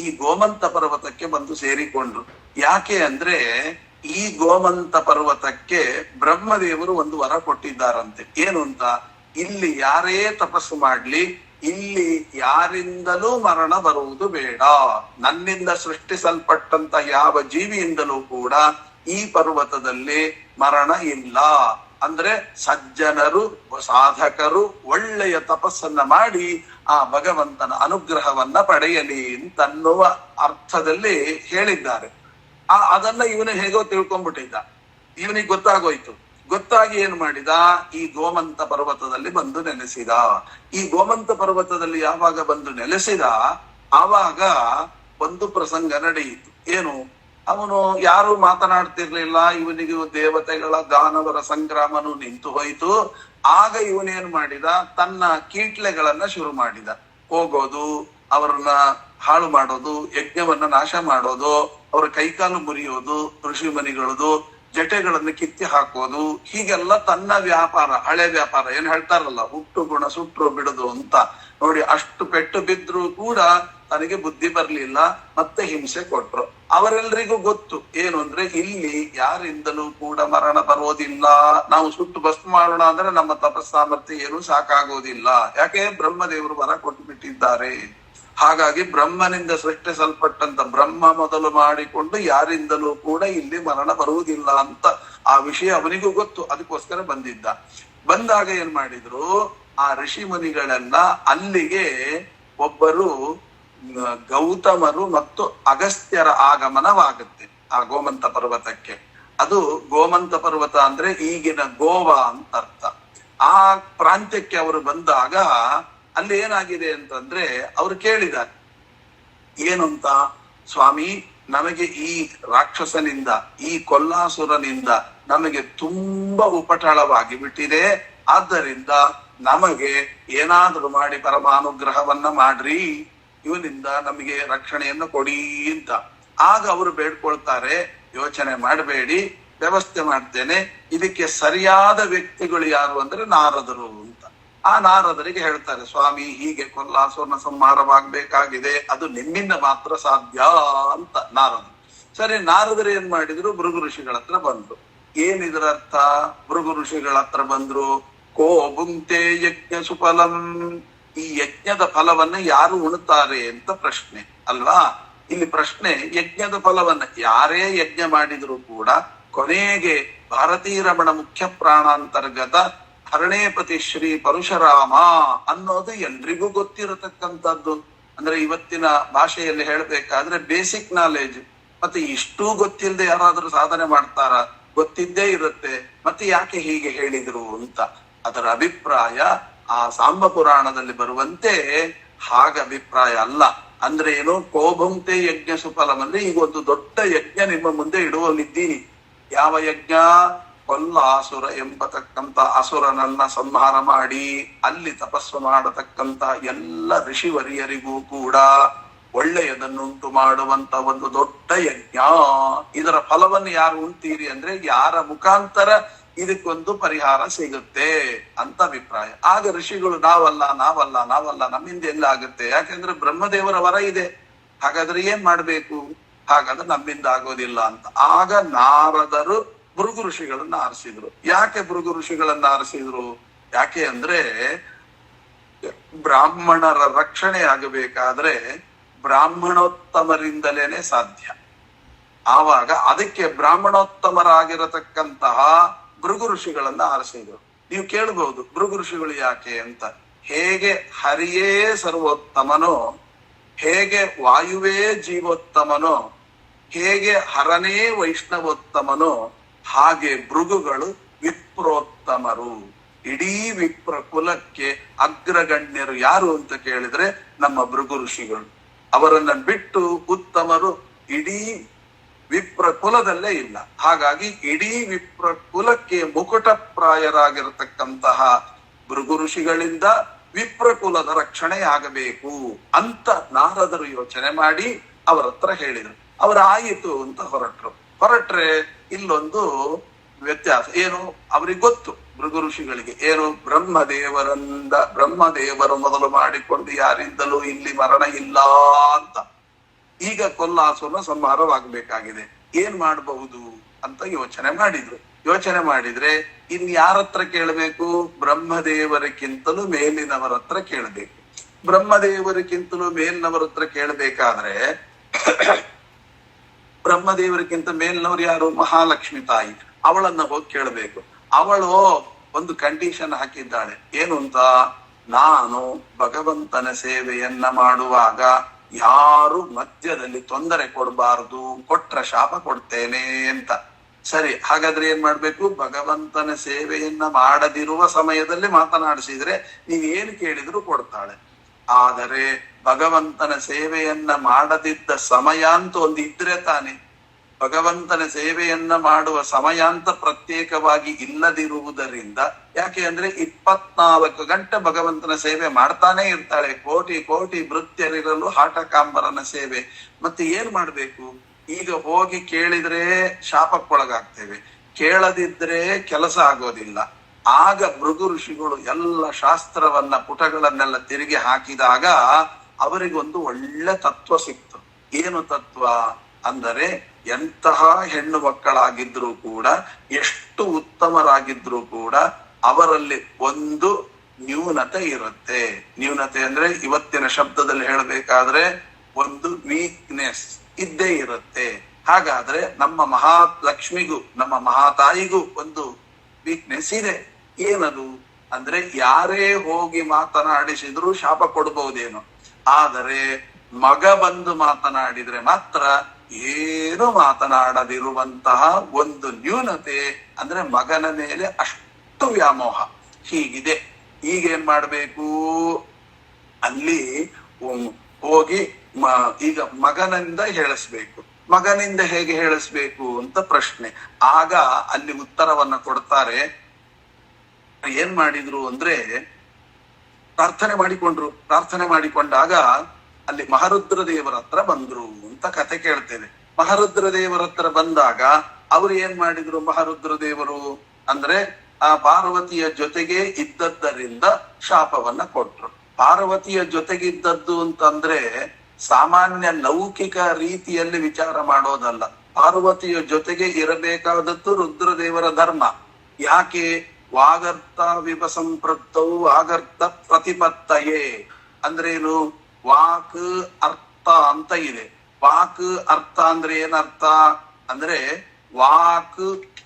ಈ ಗೋಮಂತ ಪರ್ವತಕ್ಕೆ ಬಂದು ಸೇರಿಕೊಂಡ್ರು. ಯಾಕೆ ಅಂದ್ರೆ ಈ ಗೋಮಂತ ಪರ್ವತಕ್ಕೆ ಬ್ರಹ್ಮದೇವರು ಒಂದು ವರ ಕೊಟ್ಟಿದ್ದಾರಂತೆ. ಏನು ಅಂತ, ಇಲ್ಲಿ ಯಾರೇ ತಪಸ್ಸು ಮಾಡ್ಲಿ ಇಲ್ಲಿ ಯಾರಿಂದಲೂ ಮರಣ ಬರುವುದು ಬೇಡ. ನನ್ನಿಂದ ಸೃಷ್ಟಿಸಲ್ಪಟ್ಟಂತ ಯಾವ ಜೀವಿಯಿಂದಲೂ ಕೂಡ ಈ ಪರ್ವತದಲ್ಲಿ ಮರಣ ಇಲ್ಲ. ಅಂದ್ರೆ ಸಜ್ಜನರು ಸಾಧಕರು ಒಳ್ಳೆಯ ತಪಸ್ಸನ್ನ ಮಾಡಿ ಆ ಭಗವಂತನ ಅನುಗ್ರಹವನ್ನ ಪಡೆಯಲಿ ಅಂತನ್ನುವ ಅರ್ಥದಲ್ಲಿ ಹೇಳಿದ್ದಾರೆ. ಅದನ್ನ ಇವನು ಹೇಗೋ ತಿಳ್ಕೊಂಡ್ಬಿಟ್ಟಿದ್ದ. ಇವನಿಗೆ ಗೊತ್ತಾಗೋಯ್ತು. ಗೊತ್ತಾಗಿ ಏನ್ ಮಾಡಿದ, ಈ ಗೋಮಂತ ಪರ್ವತದಲ್ಲಿ ಬಂದು ನೆಲೆಸಿದ. ಈ ಗೋಮಂತ ಪರ್ವತದಲ್ಲಿ ಯಾವಾಗ ಬಂದು ನೆಲೆಸಿದ ಆವಾಗ ಒಂದು ಪ್ರಸಂಗ ನಡೆಯಿತು. ಏನು, ಅವನು ಯಾರು ಮಾತನಾಡ್ತಿರ್ಲಿಲ್ಲ. ಇವನಿಗೆ ದೇವತೆಗಳ ದಾನವರ ಸಂಗ್ರಾಮನು ನಿಂತು ಹೋಯಿತು. ಆಗ ಇವನೇನ್ ಮಾಡಿದ, ತನ್ನ ಕೀಟ್ಲೆಗಳನ್ನ ಶುರು ಮಾಡಿದ. ಹೋಗೋದು, ಅವರನ್ನ ಹಾಳು ಮಾಡೋದು, ಯಜ್ಞವನ್ನ ನಾಶ ಮಾಡೋದು, ಅವರ ಕೈಕಾಲು ಮುರಿಯೋದು, ಋಷಿ ಮನಿಗಳದು ಜಟೆಗಳನ್ನು ಕಿತ್ತಿ ಹಾಕೋದು, ಹೀಗೆಲ್ಲ ತನ್ನ ವ್ಯಾಪಾರ, ಹಳೆ ವ್ಯಾಪಾರ ಏನ್ ಹೇಳ್ತಾರಲ್ಲ, ಹುಟ್ಟು ಗುಣ ಸುಟ್ರು ಬಿಡುದು ಅಂತ. ನೋಡಿ, ಅಷ್ಟು ಪೆಟ್ಟು ಬಿದ್ರು ಕೂಡ ತನಗೆ ಬುದ್ಧಿ ಬರ್ಲಿಲ್ಲ, ಮತ್ತೆ ಹಿಂಸೆ ಕೊಟ್ರು. ಅವರೆಲ್ಲರಿಗೂ ಗೊತ್ತು ಏನು ಅಂದ್ರೆ, ಇಲ್ಲಿ ಯಾರಿಂದಲೂ ಕೂಡ ಮರಣ ಬರೋದಿಲ್ಲ. ನಾವು ಸುಟ್ಟು ಭಸ್ಮ ಮಾಡೋಣ ಅಂದ್ರೆ ನಮ್ಮ ತಪಸ್ಸಾಮರ್ಥ್ಯ ಏನು ಸಾಕಾಗೋದಿಲ್ಲ. ಯಾಕೆ, ಬ್ರಹ್ಮದೇವರು ವರ ಕೊಟ್ಟು ಬಿಟ್ಟಿದ್ದಾರೆ. ಹಾಗಾಗಿ ಬ್ರಹ್ಮನಿಂದ ಸೃಷ್ಟಿಸಲ್ಪಟ್ಟಂತ ಬ್ರಹ್ಮ ಮೊದಲು ಮಾಡಿಕೊಂಡು ಯಾರಿಂದಲೂ ಕೂಡ ಇಲ್ಲಿ ಮರಣ ಬರುವುದಿಲ್ಲ ಅಂತ ಆ ವಿಷಯ ಅವನಿಗೂ ಗೊತ್ತು. ಅದಕ್ಕೋಸ್ಕರ ಬಂದಿದ್ದ. ಬಂದಾಗ ಏನ್ ಮಾಡಿದ್ರು, ಆ ಋಷಿ ಮುನಿಗಳೆಲ್ಲ ಅಲ್ಲಿಗೆ ಒಬ್ಬರು ಗೌತಮರು ಮತ್ತು ಅಗಸ್ತ್ಯರ ಆಗಮನವಾಗುತ್ತೆ ಆ ಗೋಮಂತ ಪರ್ವತಕ್ಕೆ. ಅದು ಗೋಮಂತ ಪರ್ವತ ಅಂದ್ರೆ ಈಗಿನ ಗೋವಾ ಅಂತ ಅರ್ಥ. ಆ ಪ್ರಾಂತ್ಯಕ್ಕೆ ಅವರು ಬಂದಾಗ ಅಲ್ಲಿ ಏನಾಗಿದೆ ಅಂತಂದ್ರೆ, ಅವ್ರು ಕೇಳಿದ್ದಾರೆ ಏನು ಅಂತ, ಸ್ವಾಮಿ ನಮಗೆ ಈ ರಾಕ್ಷಸನಿಂದ, ಈ ಕೊಲ್ಲಾಸುರನಿಂದ ನಮಗೆ ತುಂಬಾ ಉಪಟಳವಾಗಿ ಬಿಟ್ಟಿದೆ. ಆದ್ದರಿಂದ ನಮಗೆ ಏನಾದ್ರೂ ಮಾಡಿ ಪರಮಾನುಗ್ರಹವನ್ನ ಮಾಡ್ರಿ, ಇವನಿಂದ ನಮಗೆ ರಕ್ಷಣೆಯನ್ನು ಕೊಡಿ ಅಂತ. ಆಗ ಅವರು ಬೇಡ್ಕೊಳ್ತಾರೆ, ಯೋಚನೆ ಮಾಡಬೇಡಿ, ವ್ಯವಸ್ಥೆ ಮಾಡ್ತೇನೆ. ಇದಕ್ಕೆ ಸರಿಯಾದ ವ್ಯಕ್ತಿಗಳು ಯಾರು ಅಂದ್ರೆ ನಾರದರು ಅಂತ. ಆ ನಾರದರಿಗೆ ಹೇಳ್ತಾರೆ, ಸ್ವಾಮಿ ಹೀಗೆ ಕೊಲ್ಲಾಸುರನ ಸಂಹಾರವಾಗ್ಬೇಕಾಗಿದೆ, ಅದು ನಿಮ್ಮಿಂದ ಮಾತ್ರ ಸಾಧ್ಯ ಅಂತ ನಾರದರು. ಸರಿ, ನಾರದರು ಏನ್ ಮಾಡಿದ್ರು, ಭೃಗು ಋಷಿಗಳ ಹತ್ರ ಬಂದ್ರು. ಏನಿದ್ರ ಅರ್ಥ, ಭೃಗು ಋಷಿಗಳ ಹತ್ರ ಬಂದ್ರು. ಕೋ ಭುಂಕ್ತೆ ಯಜ್ಞ ಸುಫಲಂ, ಈ ಯಜ್ಞದ ಫಲವನ್ನ ಯಾರು ಉಣ್ತಾರೆ ಅಂತ ಪ್ರಶ್ನೆ ಅಲ್ವಾ. ಇಲ್ಲಿ ಪ್ರಶ್ನೆ, ಯಜ್ಞದ ಫಲವನ್ನ ಯಾರೇ ಯಜ್ಞ ಮಾಡಿದ್ರು ಕೂಡ ಕೊನೆಗೆ ಭಾರತೀ ರಮಣ ಮುಖ್ಯ ಪ್ರಾಣಾಂತರ್ಗತ ಹರಣೇಪತಿ ಶ್ರೀ ಪರಶುರಾಮ ಅನ್ನೋದು ಎಲ್ರಿಗೂ ಗೊತ್ತಿರತಕ್ಕಂಥದ್ದು. ಅಂದ್ರೆ ಇವತ್ತಿನ ಭಾಷೆಯಲ್ಲಿ ಹೇಳ್ಬೇಕಾದ್ರೆ ಬೇಸಿಕ್ ನಾಲೆಜ್. ಮತ್ತೆ ಇಷ್ಟೂ ಗೊತ್ತಿಲ್ಲದೆ ಯಾರಾದ್ರೂ ಸಾಧನೆ ಮಾಡ್ತಾರ? ಗೊತ್ತಿದ್ದೇ ಇರುತ್ತೆ. ಮತ್ತೆ ಯಾಕೆ ಹೀಗೆ ಹೇಳಿದ್ರು ಅಂತ ಅದರ ಅಭಿಪ್ರಾಯ ಆ ಸಾಂಬ ಪುರಾಣದಲ್ಲಿ ಬರುವಂತೆ ಹಾಗ ಅಭಿಪ್ರಾಯ ಅಲ್ಲ. ಅಂದ್ರೆ ಏನು, ಕೋಭಂತೆ ಯಜ್ಞ ಸುಫಲಂ ಅಂದ್ರೆ ಈಗ ಒಂದು ದೊಡ್ಡ ಯಜ್ಞ ನಿಮ್ಮ ಮುಂದೆ ಇಡುವಲ್ಲಿದ್ದೀನಿ. ಯಾವ ಯಜ್ಞ? ಕೊಲ್ಲಾಸುರ ಎಂಬತಕ್ಕಂತ ಅಸುರನನ್ನ ಸಂಹಾರ ಮಾಡಿ ಅಲ್ಲಿ ತಪಸ್ಸು ಮಾಡತಕ್ಕಂತ ಎಲ್ಲ ಋಷಿವರಿಯರಿಗೂ ಕೂಡ ಒಳ್ಳೆಯದನ್ನುಂಟು ಮಾಡುವಂತ ಒಂದು ದೊಡ್ಡ ಯಜ್ಞ. ಇದರ ಫಲವನ್ನು ಯಾರು ಉಣ್ತೀರಿ ಅಂದ್ರೆ ಯಾರ ಮುಖಾಂತರ ಇದಕ್ಕೊಂದು ಪರಿಹಾರ ಸಿಗುತ್ತೆ ಅಂತ ಅಭಿಪ್ರಾಯ. ಆಗ ಋಷಿಗಳು ನಾವಲ್ಲ ನಾವಲ್ಲ ನಾವಲ್ಲ, ನಮ್ಮಿಂದ ಎಲ್ಲ ಆಗುತ್ತೆ, ಯಾಕೆಂದ್ರೆ ಬ್ರಹ್ಮದೇವರ ವರ ಇದೆ, ಹಾಗಾದ್ರೆ ಏನ್ ಮಾಡ್ಬೇಕು, ಹಾಗಾದ್ರೆ ನಮ್ಮಿಂದ ಆಗೋದಿಲ್ಲ ಅಂತ. ಆಗ ನಾರದರು ಭೃಗು ಋಷಿಗಳನ್ನ ಆರಿಸಿದ್ರು. ಯಾಕೆ ಭೃಗು ಋಷಿಗಳನ್ನ ಆರಿಸಿದ್ರು? ಯಾಕೆ ಅಂದ್ರೆ ಬ್ರಾಹ್ಮಣರ ರಕ್ಷಣೆ ಆಗಬೇಕಾದ್ರೆ ಬ್ರಾಹ್ಮಣೋತ್ತಮರಿಂದಲೇನೆ ಸಾಧ್ಯ. ಆವಾಗ ಅದಕ್ಕೆ ಬ್ರಾಹ್ಮಣೋತ್ತಮರಾಗಿರತಕ್ಕಂತಹ ಭೃಗು ಋಷಿಗಳನ್ನ ಆರಿಸಿದ್ರು. ನೀವು ಕೇಳಬಹುದು ಭೃಗು ಋಷಿಗಳು ಯಾಕೆ ಅಂತ. ಹೇಗೆ ಹರಿಯೇ ಸರ್ವೋತ್ತಮನೋ, ಹೇಗೆ ವಾಯುವೇ ಜೀವೋತ್ತಮನೋ, ಹೇಗೆ ಹರನೇ ವೈಷ್ಣವೋತ್ತಮನೋ, ಹಾಗೆ ಭೃಗುಗಳು ವಿಪ್ರೋತ್ತಮರು. ಇಡೀ ವಿಪ್ರ ಕುಲಕ್ಕೆ ಅಗ್ರಗಣ್ಯರು ಯಾರು ಅಂತ ಕೇಳಿದ್ರೆ ನಮ್ಮ ಭೃಗು ಋಷಿಗಳು. ಅವರನ್ನ ಬಿಟ್ಟು ಉತ್ತಮರು ಇಡೀ ವಿಪ್ರ ಕುಲದಲ್ಲೇ ಇಲ್ಲ. ಹಾಗಾಗಿ ಇಡೀ ವಿಪ್ರ ಕುಲಕ್ಕೆ ಮುಕುಟಪ್ರಾಯರಾಗಿರತಕ್ಕಂತಹ ಭೃಗು ಋಷಿಗಳಿಂದ ವಿಪ್ರ ಕುಲದ ರಕ್ಷಣೆ ಆಗಬೇಕು ಅಂತ ನಾರದರು ಯೋಚನೆ ಮಾಡಿ ಅವರ ಹತ್ರ ಹೇಳಿದ್ರು. ಅವರ ಆಯಿತು ಅಂತ ಹೊರಟ್ರೆ ಇಲ್ಲೊಂದು ವ್ಯತ್ಯಾಸ ಏನು, ಅವ್ರಿಗೆ ಗೊತ್ತು ಭೃಗು ಋಷಿಗಳಿಗೆ ಏನು, ಬ್ರಹ್ಮದೇವರು ಮೊದಲು ಮಾಡಿಕೊಂಡು ಯಾರಿಂದಲೂ ಇಲ್ಲಿ ಮರಣ ಇಲ್ಲ ಅಂತ. ಈಗ ಕೊಲ್ಲಾಸುರನ ಸಂಹಾರವಾಗಬೇಕಾಗಿದೆ. ಏನ್ ಮಾಡಬಹುದು ಅಂತ ಯೋಚನೆ ಮಾಡಿದ್ರು. ಯೋಚನೆ ಮಾಡಿದ್ರೆ ಇನ್ ಯಾರ ಹತ್ರ ಕೇಳಬೇಕು? ಬ್ರಹ್ಮದೇವರಿಗಿಂತಲೂ ಮೇಲಿನವರ ಹತ್ರ ಕೇಳಬೇಕು. ಬ್ರಹ್ಮದೇವರಿಗಿಂತಲೂ ಮೇಲಿನವರ ಹತ್ರ ಕೇಳಬೇಕಾದ್ರೆ ಬ್ರಹ್ಮದೇವರಿಗಿಂತ ಮೇಲಿನವ್ರು ಯಾರು? ಮಹಾಲಕ್ಷ್ಮಿ ತಾಯಿ. ಅವಳನ್ನ ಹೋಗಿ ಕೇಳಬೇಕು. ಅವಳು ಒಂದು ಕಂಡೀಷನ್ ಹಾಕಿದ್ದಾಳೆ. ಏನು ಅಂತ? ನಾನು ಭಗವಂತನ ಸೇವೆಯನ್ನ ಮಾಡುವಾಗ ಯಾರು ಮಧ್ಯದಲ್ಲಿ ತೊಂದರೆ ಕೊಡಬಾರದು, ಕೊಟ್ರ ಶಾಪ ಕೊಡ್ತೇನೆ ಅಂತ. ಸರಿ, ಹಾಗಾದ್ರೆ ಏನ್ ಮಾಡ್ಬೇಕು? ಭಗವಂತನ ಸೇವೆಯನ್ನ ಮಾಡದಿರುವ ಸಮಯದಲ್ಲಿ ಮಾತನಾಡಿಸಿದ್ರೆ ನೀವ್ ಏನ್ ಕೇಳಿದ್ರು ಕೊಡ್ತಾಳೆ. ಆದರೆ ಭಗವಂತನ ಸೇವೆಯನ್ನ ಮಾಡದಿದ್ದ ಸಮಯ ಅಂತ ಒಂದು ಇದ್ರೆ ತಾನೆ. ಭಗವಂತನ ಸೇವೆಯನ್ನ ಮಾಡುವ ಸಮಯ ಅಂತ ಪ್ರತ್ಯೇಕವಾಗಿ ಇಲ್ಲದಿರುವುದರಿಂದ, ಯಾಕೆ ಅಂದ್ರೆ 24 ಗಂಟೆ ಭಗವಂತನ ಸೇವೆ ಮಾಡ್ತಾನೆ ಇರ್ತಾಳೆ. ಕೋಟಿ ಕೋಟಿ ಭೃತ್ಯರಿರಲು ಹಾಟಕಾಂಬರನ ಸೇವೆ. ಮತ್ತೆ ಏನ್ ಮಾಡ್ಬೇಕು? ಈಗ ಹೋಗಿ ಕೇಳಿದ್ರೆ ಶಾಪಕ್ಕೊಳಗಾಗ್ತೇವೆ, ಕೇಳದಿದ್ರೆ ಕೆಲಸ ಆಗೋದಿಲ್ಲ. ಆಗ ಭೃಗು ಋಷಿಗಳು ಎಲ್ಲ ಶಾಸ್ತ್ರವನ್ನ ಪುಟಗಳನ್ನೆಲ್ಲ ತಿರುಗಿ ಹಾಕಿದಾಗ ಅವರಿಗೊಂದು ಒಳ್ಳೆ ತತ್ವ ಸಿಕ್ತು. ಏನು ತತ್ವ ಅಂದರೆ, ಎಂತಹ ಹೆಣ್ಣು ಮಕ್ಕಳಾಗಿದ್ರು ಕೂಡ, ಎಷ್ಟು ಉತ್ತಮರಾಗಿದ್ರು ಕೂಡ ಅವರಲ್ಲಿ ಒಂದು ನ್ಯೂನತೆ ಇರುತ್ತೆ. ನ್ಯೂನತೆ ಅಂದ್ರೆ ಇವತ್ತಿನ ಶಬ್ದದಲ್ಲಿ ಹೇಳಬೇಕಾದ್ರೆ ಒಂದು ವೀಕ್ನೆಸ್ ಇದ್ದೇ ಇರುತ್ತೆ. ಹಾಗಾದ್ರೆ ನಮ್ಮ ಮಹಾಲಕ್ಷ್ಮಿಗೂ ನಮ್ಮ ಮಹಾತಾಯಿಗೂ ಒಂದು ವೀಕ್ನೆಸ್ ಇದೆ. ಏನದು ಅಂದ್ರೆ, ಯಾರೇ ಹೋಗಿ ಮಾತನಾಡಿಸಿದ್ರು ಶಾಪ ಕೊಡ್ಬಹುದೇನೋ, ಆದರೆ ಮಗ ಬಂದು ಮಾತನಾಡಿದ್ರೆ ಮಾತ್ರ ಏನು ಮಾತನಾಡದಿರುವಂತಹ ಒಂದು ನ್ಯೂನತೆ, ಅಂದ್ರೆ ಮಗನ ಮೇಲೆ ಅಷ್ಟು ವ್ಯಾಮೋಹ ಹೀಗಿದೆ. ಈಗೇನ್ ಮಾಡ್ಬೇಕು? ಅಲ್ಲಿ ಹೋಗಿ ಈಗ ಮಗನಿಂದ ಹೇಳಿಸ್ಬೇಕು. ಮಗನಿಂದ ಹೇಗೆ ಹೇಳಿಸ್ಬೇಕು ಅಂತ ಪ್ರಶ್ನೆ. ಆಗ ಅಲ್ಲಿ ಉತ್ತರವನ್ನ ಕೊಡ್ತಾರೆ. ಏನ್ ಮಾಡಿದ್ರು ಅಂದ್ರೆ, ಪ್ರಾರ್ಥನೆ ಮಾಡಿಕೊಂಡ್ರು. ಪ್ರಾರ್ಥನೆ ಮಾಡಿಕೊಂಡಾಗ ಅಲ್ಲಿ ಮಹಾರುದ್ರ ದೇವರ ಹತ್ರ ಬಂದ್ರು ಅಂತ ಕತೆ ಕೇಳ್ತೇವೆ. ಮಹಾರುದ್ರ ದೇವರ ಹತ್ರ ಬಂದಾಗ ಅವ್ರು ಏನ್ ಮಾಡಿದ್ರು? ಮಹಾರುದ್ರ ದೇವರು ಅಂದ್ರೆ ಆ ಪಾರ್ವತಿಯ ಜೊತೆಗೆ ಇದ್ದದ್ದರಿಂದ ಶಾಪವನ್ನ ಕೊಟ್ರು. ಪಾರ್ವತಿಯ ಜೊತೆಗಿದ್ದದ್ದು ಅಂತಂದ್ರೆ ಸಾಮಾನ್ಯ ಲೌಕಿಕ ರೀತಿಯಲ್ಲಿ ವಿಚಾರ ಮಾಡೋದಲ್ಲ. ಪಾರ್ವತಿಯ ಜೊತೆಗೆ ಇರಬೇಕಾದದ್ದು ರುದ್ರದೇವರ ಧರ್ಮ. ಯಾಕೆ? ವಾಗರ್ತ ವಿಭಸಂಪ್ರತ್ತವು ವಾಗರ್ತ ಪ್ರತಿಪತ್ತಯೇ ಅಂದ್ರೇನು? ವಾಕ್ ಅರ್ಥ ಅಂತ ಇದೆ. ವಾಕ್ ಅರ್ಥ ಅಂದ್ರೆ ಏನರ್ಥ ಅಂದ್ರೆ, ವಾಕ್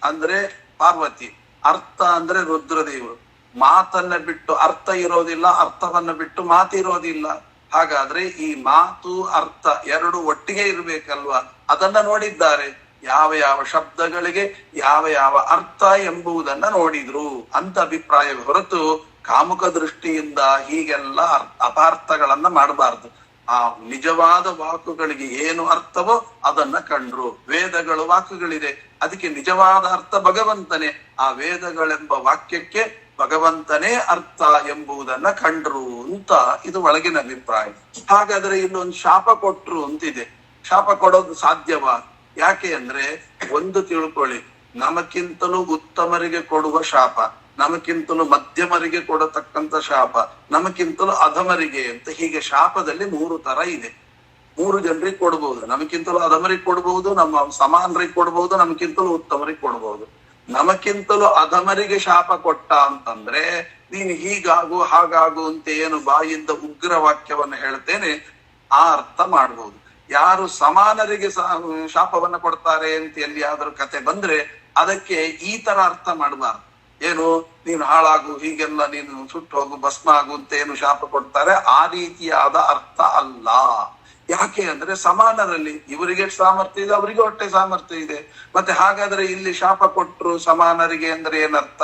ಅಂದ್ರೆ ಪಾರ್ವತಿ, ಅರ್ಥ ಅಂದ್ರೆ ರುದ್ರದೇವರು. ಮಾತನ್ನ ಬಿಟ್ಟು ಅರ್ಥ ಇರೋದಿಲ್ಲ, ಅರ್ಥವನ್ನ ಬಿಟ್ಟು ಮಾತಿರೋದಿಲ್ಲ. ಹಾಗಾದ್ರೆ ಈ ಮಾತು ಅರ್ಥ ಎರಡು ಒಟ್ಟಿಗೆ ಇರ್ಬೇಕಲ್ವಾ? ಅದನ್ನ ನೋಡಿದ್ದಾರೆ. ಯಾವ ಯಾವ ಶಬ್ದಗಳಿಗೆ ಯಾವ ಯಾವ ಅರ್ಥ ಎಂಬುದನ್ನ ನೋಡಿದ್ರು ಅಂತ ಅಭಿಪ್ರಾಯ ಹೊರತು ಕಾಮುಕ ದೃಷ್ಟಿಯಿಂದ ಹೀಗೆಲ್ಲ ಅಪಾರ್ಥಗಳನ್ನ ಮಾಡಬಾರ್ದು. ಆ ನಿಜವಾದ ವಾಕುಗಳಿಗೆ ಏನು ಅರ್ಥವೋ ಅದನ್ನ ಕಂಡ್ರು. ವೇದಗಳು ವಾಕುಗಳಿದೆ, ಅದಕ್ಕೆ ನಿಜವಾದ ಅರ್ಥ ಭಗವಂತನೇ. ಆ ವೇದಗಳೆಂಬ ವಾಕ್ಯಕ್ಕೆ ಭಗವಂತನೇ ಅರ್ಥ ಎಂಬುದನ್ನ ಕಂಡ್ರು ಅಂತ ಇದು ಒಳಗಿನ ಅಭಿಪ್ರಾಯ. ಹಾಗಾದ್ರೆ ಇಲ್ಲೊಂದು ಶಾಪ ಕೊಟ್ರು ಅಂತಿದೆ. ಶಾಪ ಕೊಡೋದು ಸಾಧ್ಯವಾ? ಯಾಕೆ ಅಂದ್ರೆ, ಒಂದು ತಿಳ್ಕೊಳ್ಳಿ, ನಮಕ್ಕಿಂತಲೂ ಉತ್ತಮರಿಗೆ ಕೊಡುವ ಶಾಪ, ನಮಕ್ಕಿಂತಲೂ ಮಧ್ಯಮರಿಗೆ ಕೊಡತಕ್ಕಂತ ಶಾಪ, ನಮಕ್ಕಿಂತಲೂ ಅಧಮರಿಗೆ ಅಂತ, ಹೀಗೆ ಶಾಪದಲ್ಲಿ 3 ತರ ಇದೆ. 3 ಜನರಿಗೆ ಕೊಡ್ಬಹುದು. ನಮಕ್ಕಿಂತಲೂ ಅಧಮರಿಗೆ ಕೊಡ್ಬಹುದು, ನಮ್ಮ ಸಮಾನರಿಗೆ ಕೊಡ್ಬಹುದು, ನಮಕ್ಕಿಂತಲೂ ಉತ್ತಮರಿಗೆ ಕೊಡ್ಬಹುದು. ನಮಕ್ಕಿಂತಲೂ ಅಧಮರಿಗೆ ಶಾಪ ಕೊಟ್ಟ ಅಂತಂದ್ರೆ, ನೀನು ಹೀಗಾಗು ಹಾಗಾಗು ಅಂತ ಏನು ಬಾಯಿಂದ ಉಗ್ರ ವಾಕ್ಯವನ್ನ ಹೇಳ್ತೇನೆ ಆ ಅರ್ಥ ಮಾಡ್ಬೋದು. ಯಾರು ಸಮಾನರಿಗೆ ಶಾಪವನ್ನ ಕೊಡ್ತಾರೆ ಅಂತ ಎಲ್ಲಿಯಾದ್ರೂ ಕತೆ ಬಂದ್ರೆ ಅದಕ್ಕೆ ಈ ತರ ಅರ್ಥ ಮಾಡಬಾರ್ದು. ಏನು, ನೀನು ಹಾಳಾಗು, ಹೀಗೆಲ್ಲ ನೀನು ಸುಟ್ಟು ಹೋಗು, ಭಸ್ಮ ಆಗು ಅಂತ ಏನು ಶಾಪ ಕೊಡ್ತಾರೆ, ಆ ರೀತಿಯಾದ ಅರ್ಥ ಅಲ್ಲ. ಯಾಕೆ ಅಂದ್ರೆ, ಸಮಾನರಲ್ಲಿ ಇವರಿಗೆ ಸಾಮರ್ಥ್ಯ ಇದೆ, ಅವರಿಗೆ ಹೊಟ್ಟೆ ಸಾಮರ್ಥ್ಯ ಇದೆ. ಮತ್ತೆ ಹಾಗಾದ್ರೆ ಇಲ್ಲಿ ಶಾಪ ಕೊಟ್ರು ಸಮಾನರಿಗೆ ಅಂದ್ರೆ ಏನರ್ಥ?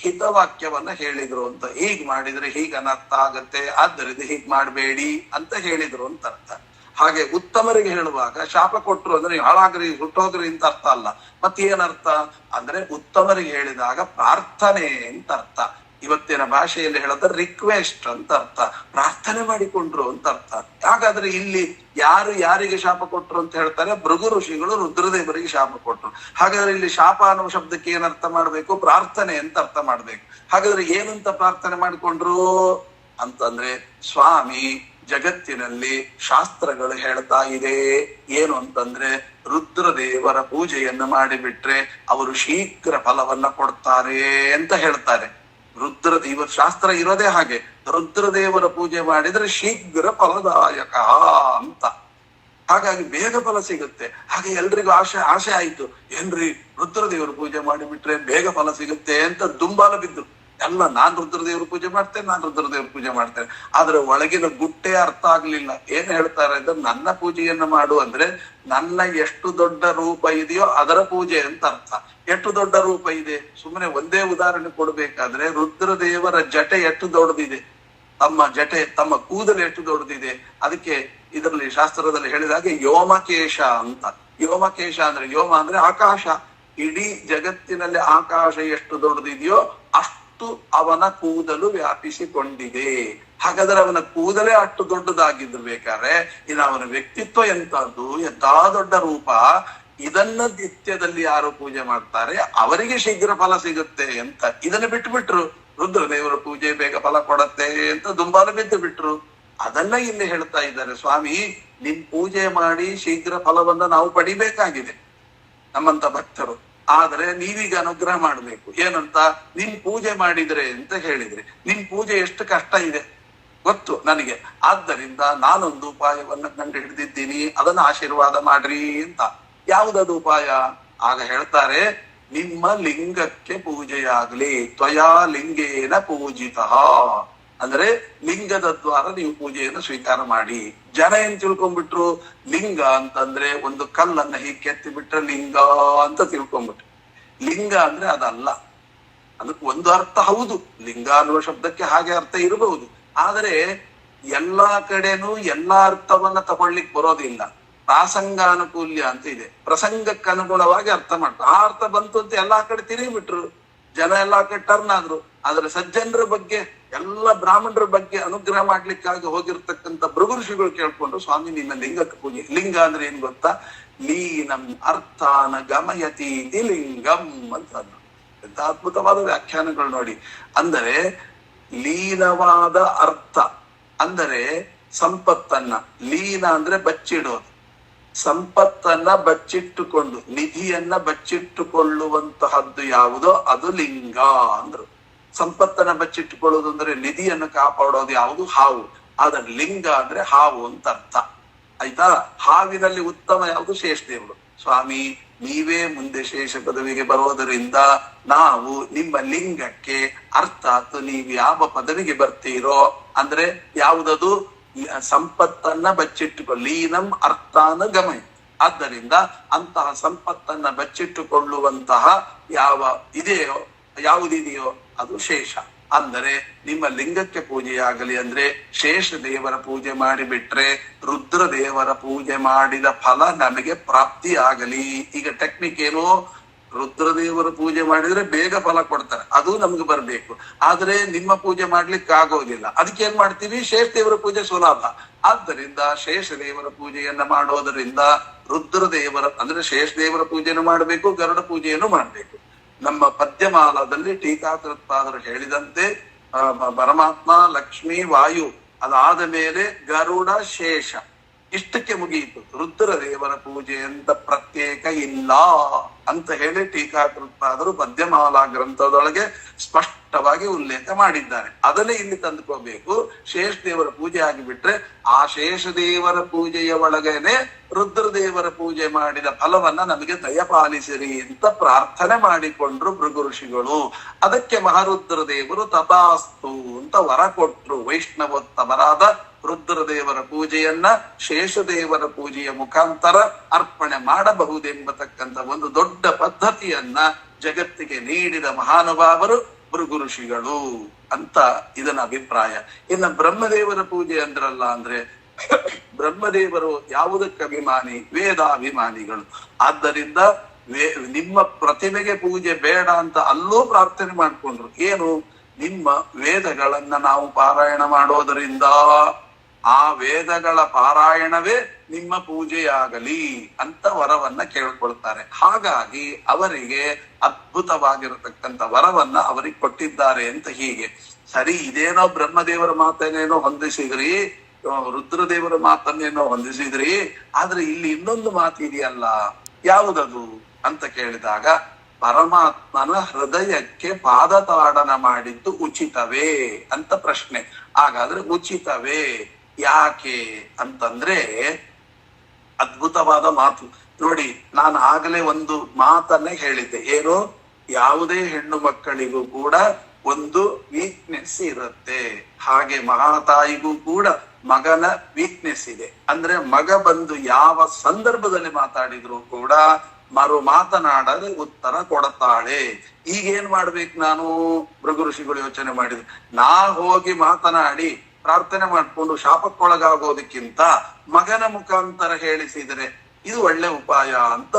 ಹಿತವಾಕ್ಯವನ್ನ ಹೇಳಿದ್ರು ಅಂತ. ಹೀಗ್ ಮಾಡಿದ್ರೆ ಹೀಗ ಅನರ್ಥ ಆಗತ್ತೆ, ಆದ್ದರಿಂದ ಹೀಗ್ ಮಾಡ್ಬೇಡಿ ಅಂತ ಹೇಳಿದ್ರು ಅಂತ ಅರ್ಥ. ಹಾಗೆ ಉತ್ತಮರಿಗೆ ಹೇಳುವಾಗ ಶಾಪ ಕೊಟ್ರು ಅಂದ್ರೆ ಹಾಳಾಗ್ರಿ ಹುಟ್ಟೋಗ್ರಿ ಅಂತ ಅರ್ಥ ಅಲ್ಲ. ಮತ್ತೆ ಏನರ್ಥ ಅಂದ್ರೆ, ಉತ್ತಮರಿಗೆ ಹೇಳಿದಾಗ ಪ್ರಾರ್ಥನೆ ಅಂತ ಅರ್ಥ. ಇವತ್ತಿನ ಭಾಷೆಯಲ್ಲಿ ಹೇಳಿದ್ರೆ ರಿಕ್ವೆಸ್ಟ್ ಅಂತ ಅರ್ಥ. ಪ್ರಾರ್ಥನೆ ಮಾಡಿಕೊಂಡ್ರು ಅಂತ ಅರ್ಥ. ಹಾಗಾದ್ರೆ ಇಲ್ಲಿ ಯಾರು ಯಾರಿಗೆ ಶಾಪ ಕೊಟ್ರು ಅಂತ ಹೇಳ್ತಾರೆ? ಭೃಗು ಋಷಿಗಳು ರುದ್ರದೇವರಿಗೆ ಶಾಪ ಕೊಟ್ರು. ಹಾಗಾದ್ರೆ ಇಲ್ಲಿ ಶಾಪ ಅನ್ನುವ ಶಬ್ದಕ್ಕೆ ಏನರ್ಥ ಮಾಡ್ಬೇಕು? ಪ್ರಾರ್ಥನೆ ಅಂತ ಅರ್ಥ ಮಾಡ್ಬೇಕು. ಹಾಗಾದ್ರೆ ಏನಂತ ಪ್ರಾರ್ಥನೆ ಮಾಡಿಕೊಂಡ್ರು ಅಂತಂದ್ರೆ, ಸ್ವಾಮಿ ಜಗತ್ತಿನಲ್ಲಿ ಶಾಸ್ತ್ರಗಳು ಹೇಳ್ತಾ ಇದೆ ಏನು ಅಂತಂದ್ರೆ ರುದ್ರದೇವರ ಪೂಜೆಯನ್ನು ಮಾಡಿಬಿಟ್ರೆ ಅವರು ಶೀಘ್ರ ಫಲವನ್ನ ಕೊಡ್ತಾರೆ ಅಂತ ಹೇಳ್ತಾರೆ. ರುದ್ರದೇವ ಶಾಸ್ತ್ರ ಇರೋದೇ ಹಾಗೆ, ರುದ್ರದೇವರ ಪೂಜೆ ಮಾಡಿದ್ರೆ ಶೀಘ್ರ ಫಲದಾಯಕ ಅಂತ. ಹಾಗಾಗಿ ಬೇಗ ಫಲ ಸಿಗುತ್ತೆ. ಹಾಗೆ ಎಲ್ರಿಗೂ ಆಸೆ ಆಯ್ತು, ಏನ್ರಿ ರುದ್ರದೇವರ ಪೂಜೆ ಮಾಡಿಬಿಟ್ರೆ ಬೇಗ ಫಲ ಸಿಗುತ್ತೆ ಅಂತ ದುಂಬಾಲ ಬಿದ್ದು ಎಲ್ಲ ನಾನ್ ರುದ್ರದೇವ್ರ ಪೂಜೆ ಮಾಡ್ತೇನೆ. ಆದ್ರೆ ಒಳಗಿನ ಗುಟ್ಟೆ ಅರ್ಥ ಆಗ್ಲಿಲ್ಲ. ಏನ್ ಹೇಳ್ತಾರೆ ಅಂದ್ರೆ, ನನ್ನ ಪೂಜೆಯನ್ನ ಮಾಡು ಅಂದ್ರೆ ನನ್ನ ಎಷ್ಟು ದೊಡ್ಡ ರೂಪ ಇದೆಯೋ ಅದರ ಪೂಜೆ ಅಂತ ಅರ್ಥ. ಎಷ್ಟು ದೊಡ್ಡ ರೂಪ ಇದೆ, ಸುಮ್ಮನೆ ಒಂದೇ ಉದಾಹರಣೆ ಕೊಡ್ಬೇಕಾದ್ರೆ ರುದ್ರದೇವರ ಜಟೆ ಎಷ್ಟು ದೊಡ್ಡದಿದೆ, ತಮ್ಮ ಕೂದಲು ಎಷ್ಟು ದೊಡ್ಡದಿದೆ. ಅದಕ್ಕೆ ಇದರಲ್ಲಿ ಶಾಸ್ತ್ರದಲ್ಲಿ ಹೇಳಿದಾಗೆ ಯೋಮಕೇಶ ಅಂತ. ಯೋಮಕೇಶ ಅಂದ್ರೆ, ಯೋಮ ಅಂದ್ರೆ ಆಕಾಶ. ಇಡೀ ಜಗತ್ತಿನಲ್ಲಿ ಆಕಾಶ ಎಷ್ಟು ದೊಡ್ಡದಿದೆಯೋ ಅಷ್ಟು ಅವನ ಕೂದಲು ವ್ಯಾಪಿಸಿಕೊಂಡಿದೆ. ಹಾಗಾದ್ರೆ ಅವನ ಕೂದಲೇ ಅಷ್ಟು ದೊಡ್ಡದಾಗಿದ್ದು ಬೇಕಾದ್ರೆ ಇನ್ನು ಅವನ ವ್ಯಕ್ತಿತ್ವ ಎಂತದ್ದು, ಎಂತ ದೊಡ್ಡ ರೂಪ. ಇದನ್ನ ನಿತ್ಯದಲ್ಲಿ ಯಾರು ಪೂಜೆ ಮಾಡ್ತಾರೆ ಅವರಿಗೆ ಶೀಘ್ರ ಫಲ ಸಿಗುತ್ತೆ ಅಂತ ಇದನ್ನ ಬಿಟ್ರು. ರುದ್ರದೇವರ ಪೂಜೆ ಬೇಗ ಫಲ ಕೊಡತ್ತೆ ಅಂತ ದುಂಬಾಲ ಬಿದ್ದು ಬಿಟ್ರು. ಅದನ್ನ ಇಲ್ಲಿ ಹೇಳ್ತಾ ಇದ್ದಾರೆ, ಸ್ವಾಮಿ ನಿನ್ ಪೂಜೆ ಮಾಡಿ ಶೀಘ್ರ ಫಲವನ್ನ ನಾವು ಪಡಿಬೇಕಾಗಿದೆ ನಮ್ಮಂತ ಭಕ್ತರು. ಆದ್ರೆ ನೀವೀಗ ಅನುಗ್ರಹ ಮಾಡ್ಬೇಕು. ಏನಂತ, ನಿನ್ ಪೂಜೆ ಮಾಡಿದ್ರೆ ಅಂತ ಹೇಳಿದ್ರಿ. ನಿನ್ ಪೂಜೆ ಎಷ್ಟು ಕಷ್ಟ ಇದೆ ಗೊತ್ತು ನನಗೆ. ಆದ್ದರಿಂದ ನಾನೊಂದು ಉಪಾಯವನ್ನ ಕಂಡು ಹಿಡಿದಿದ್ದೀನಿ, ಅದನ್ನ ಆಶೀರ್ವಾದ ಮಾಡ್ರಿ ಅಂತ. ಯಾವುದದು ಉಪಾಯ? ಆಗ ಹೇಳ್ತಾರೆ, ನಿಮ್ಮ ಲಿಂಗಕ್ಕೆ ಪೂಜೆಯಾಗ್ಲಿ. ತ್ವಯಾ ಲಿಂಗೇನ ಪೂಜಿತ ಅಂದ್ರೆ ಲಿಂಗದ ದ್ವಾರ ನೀವು ಪೂಜೆಯನ್ನು ಸ್ವೀಕಾರ ಮಾಡಿ. ಜನ ಏನ್ ತಿಳ್ಕೊಂಡ್ಬಿಟ್ರು, ಲಿಂಗ ಅಂತಂದ್ರೆ ಒಂದು ಕಲ್ಲನ್ನ ಹೀಗೆ ಕೆತ್ತಿ ಬಿಟ್ರೆ ಲಿಂಗ ಅಂತ ತಿಳ್ಕೊಂಡ್ಬಿಟ್ರು. ಲಿಂಗ ಅಂದ್ರೆ ಅದಲ್ಲ. ಅದಕ್ಕೆ ಒಂದು ಅರ್ಥ ಹೌದು, ಲಿಂಗ ಅನ್ನುವ ಶಬ್ದಕ್ಕೆ ಹಾಗೆ ಅರ್ಥ ಇರಬಹುದು. ಆದರೆ ಎಲ್ಲಾ ಕಡೆನೂ ಎಲ್ಲಾ ಅರ್ಥವನ್ನ ತಗೊಳ್ಲಿಕ್ಕೆ ಬರೋದಿಲ್ಲ. ಪ್ರಾಸಂಗಾನುಕೂಲ್ಯ ಅಂತ ಇದೆ, ಪ್ರಸಂಗಕ್ಕೆ ಅನುಗುಣವಾಗಿ ಅರ್ಥ ಮಾಡ್ತಾರೆ. ಆ ಅರ್ಥ ಬಂತು ಅಂತ ಎಲ್ಲಾ ಕಡೆ ತಿರುಗಿಬಿಟ್ರು, ಜನ ಎಲ್ಲಾ ಕಡೆ ಟರ್ನ್ ಆದ್ರು. ಆದ್ರೆ ಸಜ್ಜನರ ಬಗ್ಗೆ, ಎಲ್ಲ ಬ್ರಾಹ್ಮಣರ ಬಗ್ಗೆ ಅನುಗ್ರಹ ಮಾಡ್ಲಿಕ್ಕಾಗಿ ಹೋಗಿರ್ತಕ್ಕಂಥ ಭೃಗು ಋಷಿಗಳು ಕೇಳ್ಕೊಂಡು, ಸ್ವಾಮಿ ನಿನ್ನ ಲಿಂಗಕ್ಕೆ ಪೂಜೆ. ಲಿಂಗ ಅಂದ್ರೆ ಏನ್ ಗೊತ್ತಾ, ಲೀನಂ ಅರ್ಥಾನ ಗಮಯತಿ ಲಿಂಗಂ ಅಂತ. ಎಂತ ಅದ್ಭುತವಾದ ವ್ಯಾಖ್ಯಾನಗಳು ನೋಡಿ. ಅಂದರೆ ಲೀನವಾದ ಅರ್ಥ ಅಂದರೆ ಸಂಪತ್ತನ್ನ, ಲೀನ ಅಂದ್ರೆ ಬಚ್ಚಿಡೋದು, ಸಂಪತ್ತನ್ನ ಬಚ್ಚಿಟ್ಟುಕೊಂಡು ನಿಧಿಯನ್ನ ಬಚ್ಚಿಟ್ಟುಕೊಳ್ಳುವಂತಹದ್ದು ಯಾವುದೋ ಅದು ಲಿಂಗ ಅಂದ್ರು. ಸಂಪತ್ತನ್ನ ಬಚ್ಚಿಟ್ಟುಕೊಳ್ಳೋದು ಅಂದ್ರೆ ನಿಧಿಯನ್ನು ಕಾಪಾಡೋದು ಯಾವುದು, ಹಾವು. ಆದ್ರೆ ಲಿಂಗ ಅಂದ್ರೆ ಹಾವು ಅಂತ ಅರ್ಥ ಆಯ್ತಾ. ಹಾವಿನಲ್ಲಿ ಉತ್ತಮ ಯಾವುದು, ಶೇಷದೇವರು. ಸ್ವಾಮಿ ನೀವೇ ಮುಂದೆ ಶೇಷ ಪದವಿಗೆ ಬರೋದರಿಂದ ನಾವು ನಿಮ್ಮ ಲಿಂಗಕ್ಕೆ, ಅರ್ಥಾತ್ ನೀವು ಯಾವ ಪದವಿಗೆ ಬರ್ತೀರೋ ಅಂದ್ರೆ ಯಾವುದದು, ಸಂಪತ್ತನ್ನ ಬಚ್ಚಿಟ್ಟುಕೊಳ್ಳಿ. ಲೀನಂ ಅರ್ಥಾನ ಗಮಯ. ಆದ್ದರಿಂದ ಅಂತಹ ಸಂಪತ್ತನ್ನ ಬಚ್ಚಿಟ್ಟುಕೊಳ್ಳುವಂತಹ ಯಾವುದಿದೆಯೋ ಅದು ಶೇಷ. ಅಂದರೆ ನಿಮ್ಮ ಲಿಂಗಕ್ಕೆ ಪೂಜೆಯಾಗಲಿ ಅಂದ್ರೆ ಶೇಷ ದೇವರ ಪೂಜೆ ಮಾಡಿಬಿಟ್ರೆ ರುದ್ರದೇವರ ಪೂಜೆ ಮಾಡಿದ ಫಲ ನಮಗೆ ಪ್ರಾಪ್ತಿ ಆಗಲಿ. ಈಗ ಟೆಕ್ನಿಕ್ ಏನು, ರುದ್ರದೇವರ ಪೂಜೆ ಮಾಡಿದ್ರೆ ಬೇಗ ಫಲ ಕೊಡ್ತಾರೆ, ಅದು ನಮ್ಗೆ ಬರ್ಬೇಕು. ಆದ್ರೆ ನಿಮ್ಮ ಪೂಜೆ ಮಾಡ್ಲಿಕ್ಕೆ ಆಗೋದಿಲ್ಲ. ಅದಕ್ಕೆ ಏನ್ ಮಾಡ್ತೀವಿ, ಶೇಷ ದೇವರ ಪೂಜೆ ಸುಲಭ. ಆದ್ದರಿಂದ ಶೇಷ ದೇವರ ಪೂಜೆಯನ್ನ ಮಾಡೋದರಿಂದ ರುದ್ರದೇವರ ಅಂದ್ರೆ ಶೇಷ ದೇವರ ಪೂಜೆಯನ್ನು ಮಾಡಬೇಕು, ಗರುಡ ಪೂಜೆಯನ್ನು ಮಾಡ್ಬೇಕು. ನಮ್ಮ ಪದ್ಯಮಾಲದಲ್ಲಿ ಟೀಕಾಕೃತ್ಪಾದರು ಹೇಳಿದಂತೆ ಪರಮಾತ್ಮ, ಲಕ್ಷ್ಮಿ, ವಾಯು, ಅದಾದ ಮೇಲೆ ಗರುಡ, ಶೇಷ, ಇಷ್ಟಕ್ಕೆ ಮುಗಿಯಿತು. ರುದ್ರದೇವರ ಪೂಜೆ ಅಂತ ಪ್ರತ್ಯೇಕ ಇಲ್ಲ ಅಂತ ಹೇಳಿ ಟೀಕಾಕೃತ್ಪಾದರು ಪದ್ಯಮಾಲಾ ಗ್ರಂಥದೊಳಗೆ ಸ್ಪಷ್ಟವಾಗಿ ಉಲ್ಲೇಖ ಮಾಡಿದ್ದಾರೆ. ಅದನ್ನೇ ಇಲ್ಲಿ ತಂದುಕೋಬೇಕು. ಶೇಷ ದೇವರ ಪೂಜೆ ಆಗಿಬಿಟ್ರೆ ಆ ಶೇಷ ದೇವರ ಪೂಜೆಯ ಒಳಗೇನೆ ರುದ್ರದೇವರ ಪೂಜೆ ಮಾಡಿದ ಫಲವನ್ನ ನಮಗೆ ದಯಪಾಲಿಸಿರಿ ಅಂತ ಪ್ರಾರ್ಥನೆ ಮಾಡಿಕೊಂಡ್ರು ಭೃಗು ಋಷಿಗಳು. ಅದಕ್ಕೆ ಮಹಾರುದ್ರದೇವರು ತಥಾಸ್ತು ಅಂತ ವರ ಕೊಟ್ರು. ವೈಷ್ಣವೋತ್ತಮರಾದ ರುದ್ರದೇವರ ಪೂಜೆಯನ್ನ ಶೇಷದೇವರ ಪೂಜೆಯ ಮುಖಾಂತರ ಅರ್ಪಣೆ ಮಾಡಬಹುದೆಂಬತಕ್ಕಂಥ ಒಂದು ದೊಡ್ಡ ಪದ್ಧತಿಯನ್ನ ಜಗತ್ತಿಗೆ ನೀಡಿದ ಮಹಾನುಭಾವರು ಭೃಗು ಋಷಿಗಳು ಅಂತ ಇದನ್ನ ಅಭಿಪ್ರಾಯ. ಇನ್ನು ಬ್ರಹ್ಮದೇವರ ಪೂಜೆ ಅಂದ್ರಲ್ಲ ಅಂದ್ರೆ ಬ್ರಹ್ಮದೇವರು ಯಾವುದಕ್ಕೆ ಅಭಿಮಾನಿ, ವೇದಾಭಿಮಾನಿಗಳು. ಆದ್ದರಿಂದ ನಿಮ್ಮ ಪ್ರತಿಮೆಗೆ ಪೂಜೆ ಬೇಡ ಅಂತ ಅಲ್ಲೂ ಪ್ರಾರ್ಥನೆ ಮಾಡ್ಕೊಂಡ್ರು. ಏನು, ನಿಮ್ಮ ವೇದಗಳನ್ನ ನಾವು ಪಾರಾಯಣ ಮಾಡೋದರಿಂದ ಆ ವೇದಗಳ ಪಾರಾಯಣವೇ ನಿಮ್ಮ ಪೂಜೆಯಾಗಲಿ ಅಂತ ವರವನ್ನ ಕೇಳ್ಕೊಳ್ತಾರೆ. ಹಾಗಾಗಿ ಅವರಿಗೆ ಅದ್ಭುತವಾಗಿರತಕ್ಕಂಥ ವರವನ್ನ ಅವರಿಗೆ ಕೊಟ್ಟಿದ್ದಾರೆ ಅಂತ. ಹೀಗೆ ಸರಿ, ಇದೇನೋ ಬ್ರಹ್ಮದೇವರ ಮಾತೇನೇನೋ ಹೊಂದಿಸಿದ್ರಿ, ರುದ್ರದೇವರ ಮಾತನ್ನೇನೋ ಹೊಂದಿಸಿದ್ರಿ, ಆದ್ರೆ ಇಲ್ಲಿ ಇನ್ನೊಂದು ಮಾತು ಇದೆಯಲ್ಲ, ಯಾವುದದು ಅಂತ ಕೇಳಿದಾಗ ಪರಮಾತ್ಮನ ಹೃದಯಕ್ಕೆ ಪಾದತಾಡನ ಮಾಡಿದ್ದು ಉಚಿತವೇ ಅಂತ ಪ್ರಶ್ನೆ. ಹಾಗಾದ್ರೆ ಉಚಿತವೇ ಯಾಕೆ ಅಂತಂದ್ರೆ ಅದ್ಭುತವಾದ ಮಾತು ನೋಡಿ. ನಾನು ಆಗಲೇ ಒಂದು ಮಾತನ್ನೇ ಹೇಳಿದ್ದೆ, ಏನು, ಯಾವುದೇ ಹೆಣ್ಣು ಮಕ್ಕಳಿಗೂ ಕೂಡ ಒಂದು ವೀಕ್ನೆಸ್ ಇರುತ್ತೆ, ಹಾಗೆ ಮಹಾತಾಯಿಗೂ ಕೂಡ ಮಗನ ವೀಕ್ನೆಸ್ ಇದೆ. ಅಂದ್ರೆ ಮಗ ಬಂದು ಯಾವ ಸಂದರ್ಭದಲ್ಲಿ ಮಾತಾಡಿದ್ರು ಕೂಡ ಮರು ಮಾತನಾಡದೆ ಉತ್ತರ ಕೊಡುತ್ತಾಳೆ. ಈಗ ಏನ್ ಮಾಡ್ಬೇಕು ನಾನು? ಭೃಗು ಋಷಿಗಳು ಯೋಚನೆ ಮಾಡಿದ್ರು, ನಾ ಹೋಗಿ ಮಾತನಾಡಿ ಪ್ರಾರ್ಥನೆ ಮಾಡ್ಕೊಂಡು ಶಾಪಕ್ಕೊಳಗಾಗೋದಕ್ಕಿಂತ ಮಗನ ಮುಖಾಂತರ ಹೇಳಿಸಿದರೆ ಇದು ಒಳ್ಳೆ ಉಪಾಯ ಅಂತ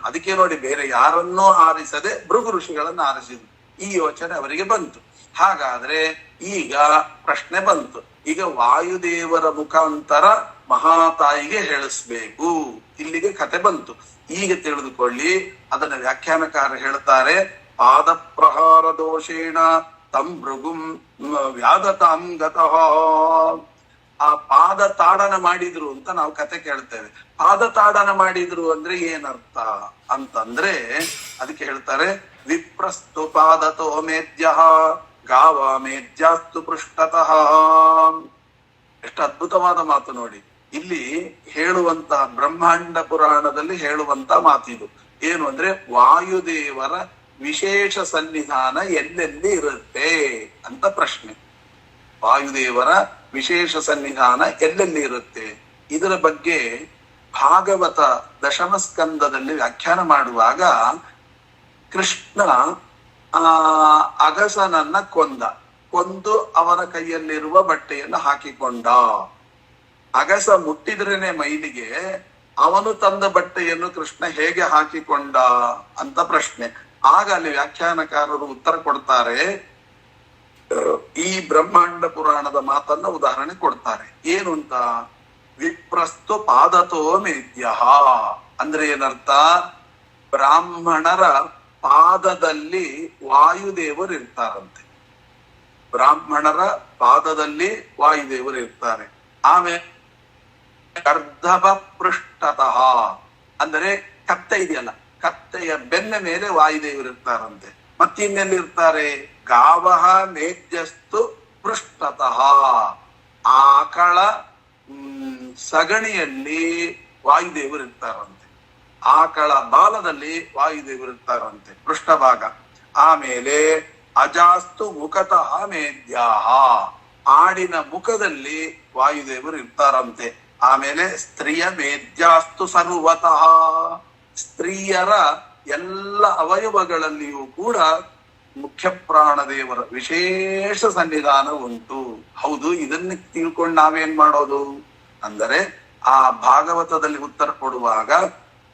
ಅದಕ್ಕೆ ನೋಡಿ, ಬೇರೆ ಯಾರನ್ನೂ ಆರಿಸದೆ ಭೃಗು ಋಷಿಗಳನ್ನ ಆರಿಸಿದ್ರು. ಈ ಯೋಚನೆ ಅವರಿಗೆ ಬಂತು. ಹಾಗಾದ್ರೆ ಈಗ ಪ್ರಶ್ನೆ ಬಂತು, ಈಗ ವಾಯುದೇವರ ಮುಖಾಂತರ ಮಹಾತಾಯಿಗೆ ಹೇಳಿಸ್ಬೇಕು. ಇಲ್ಲಿಗೆ ಕತೆ ಬಂತು. ಈಗ ತಿಳಿದುಕೊಳ್ಳಿ, ಅದನ್ನ ವ್ಯಾಖ್ಯಾನಕಾರ ಹೇಳ್ತಾರೆ, ಪಾದ ಪ್ರಹಾರ ದೋಷೇಣ ತಂ ಭೃಗುಂ ವ್ಯಾಧತಾಂ ಗತಃ. ಆ ಪಾದ ತಾಡನ ಮಾಡಿದ್ರು ಅಂತ ನಾವು ಕತೆ ಕೇಳ್ತೇವೆ. ಪಾದ ತಾಡನ ಮಾಡಿದ್ರು ಅಂದ್ರೆ ಏನರ್ಥ ಅಂತಂದ್ರೆ ಅದಕ್ಕೆ ಹೇಳ್ತಾರೆ, ವಿಪ್ರಸ್ತು ಪಾದತೋ ಮೇದ್ಯ ಗಾವ ಮೇದ್ಯಾಸ್ತು ಪೃಷ್ಠತಃ. ಎಷ್ಟು ಅದ್ಭುತವಾದ ಮಾತು ನೋಡಿ. ಇಲ್ಲಿ ಹೇಳುವಂತ ಬ್ರಹ್ಮಾಂಡ ಪುರಾಣದಲ್ಲಿ ಹೇಳುವಂತ ಮಾತಿದು ಏನು ಅಂದ್ರೆ, ವಾಯುದೇವರ ವಿಶೇಷ ಸನ್ನಿಧಾನ ಎಲ್ಲೆಲ್ಲಿ ಇರುತ್ತೆ ಅಂತ ಪ್ರಶ್ನೆ. ವಾಯುದೇವರ ವಿಶೇಷ ಸನ್ನಿಧಾನ ಎಲ್ಲೆಲ್ಲಿ ಇರುತ್ತೆ, ಇದರ ಬಗ್ಗೆ ಭಾಗವತ ದಶಮ ಸ್ಕಂದದಲ್ಲಿ ವ್ಯಾಖ್ಯಾನ ಮಾಡುವಾಗ ಕೃಷ್ಣ ಅಗಸನನ್ನ ಕೊಂದು ಅವನ ಕೈಯಲ್ಲಿರುವ ಬಟ್ಟೆಯನ್ನು ಹಾಕಿಕೊಂಡ. ಅಗಸ ಮುಟ್ಟಿದ್ರೇನೆ ಮೈಲಿಗೆ, ಅವನು ತಂದ ಬಟ್ಟೆಯನ್ನು ಕೃಷ್ಣ ಹೇಗೆ ಹಾಕಿಕೊಂಡ ಅಂತ ಪ್ರಶ್ನೆ. ಆಗ ಅಲ್ಲಿ ವ್ಯಾಖ್ಯಾನಕಾರರು ಉತ್ತರ ಕೊಡ್ತಾರೆ, ಈ ಬ್ರಹ್ಮಾಂಡ ಪುರಾಣದ ಮಾತನ್ನ ಉದಾಹರಣೆ ಕೊಡ್ತಾರೆ. ಏನು ಅಂತ, ವಿಪ್ರಸ್ತು ಪಾದತೋ ಮೇದ್ಯ ಅಂದ್ರೆ ಏನರ್ಥ, ಬ್ರಾಹ್ಮಣರ ಪಾದದಲ್ಲಿ ವಾಯುದೇವರು ಇರ್ತಾರಂತೆ. ಬ್ರಾಹ್ಮಣರ ಪಾದದಲ್ಲಿ ವಾಯುದೇವರು ಇರ್ತಾರೆ. ಆಮೇಲೆ ಗರ್ಧಭ ಪೃಷ್ಠತಃ ಅಂದರೆ ಕತ್ತೆ ಇದೆಯಲ್ಲ, ಕತ್ತೆಯ ಬೆನ್ನ ಮೇಲೆ ವಾಯುದೇವರು ಇರ್ತಾರಂತೆ. ಮತ್ತಿನ್ನೆಲ್ಲಿ ಇರ್ತಾರೆ, ಗಾವಹ ಮೇಧ್ಯಸ್ತು ಪೃಷ್ಠತಃ ಆಕಳ ಸಗಣಿಯಲ್ಲಿ ವಾಯುದೇವರು ಇರ್ತಾರಂತೆ. ಆಕಳ ಬಾಲದಲ್ಲಿ ವಾಯುದೇವರು ಇರ್ತಾರಂತೆ, ಪೃಷ್ಠಭಾಗ. ಆಮೇಲೆ ಅಜಾಸ್ತು ಮುಖತಃ ಮೇದ್ಯಾಹ ಆಡಿನ ಮುಖದಲ್ಲಿ ವಾಯುದೇವರು ಇರ್ತಾರಂತೆ. ಆಮೇಲೆ ಸ್ತ್ರೀಯ ಮೇದ್ಯಾಸ್ತು ಸರ್ವತಃ ಸ್ತ್ರೀಯರ ಎಲ್ಲ ಅವಯವಗಳಲ್ಲಿಯೂ ಕೂಡ ಮುಖ್ಯ ಪ್ರಾಣದೇವರ ವಿಶೇಷ ಸನ್ನಿಧಾನ ಉಂಟು. ಹೌದು, ಇದನ್ನ ತಿಳ್ಕೊಂಡು ನಾವೇನ್ ಮಾಡೋದು ಅಂದರೆ, ಆ ಭಾಗವತದಲ್ಲಿ ಉತ್ತರ ಕೊಡುವಾಗ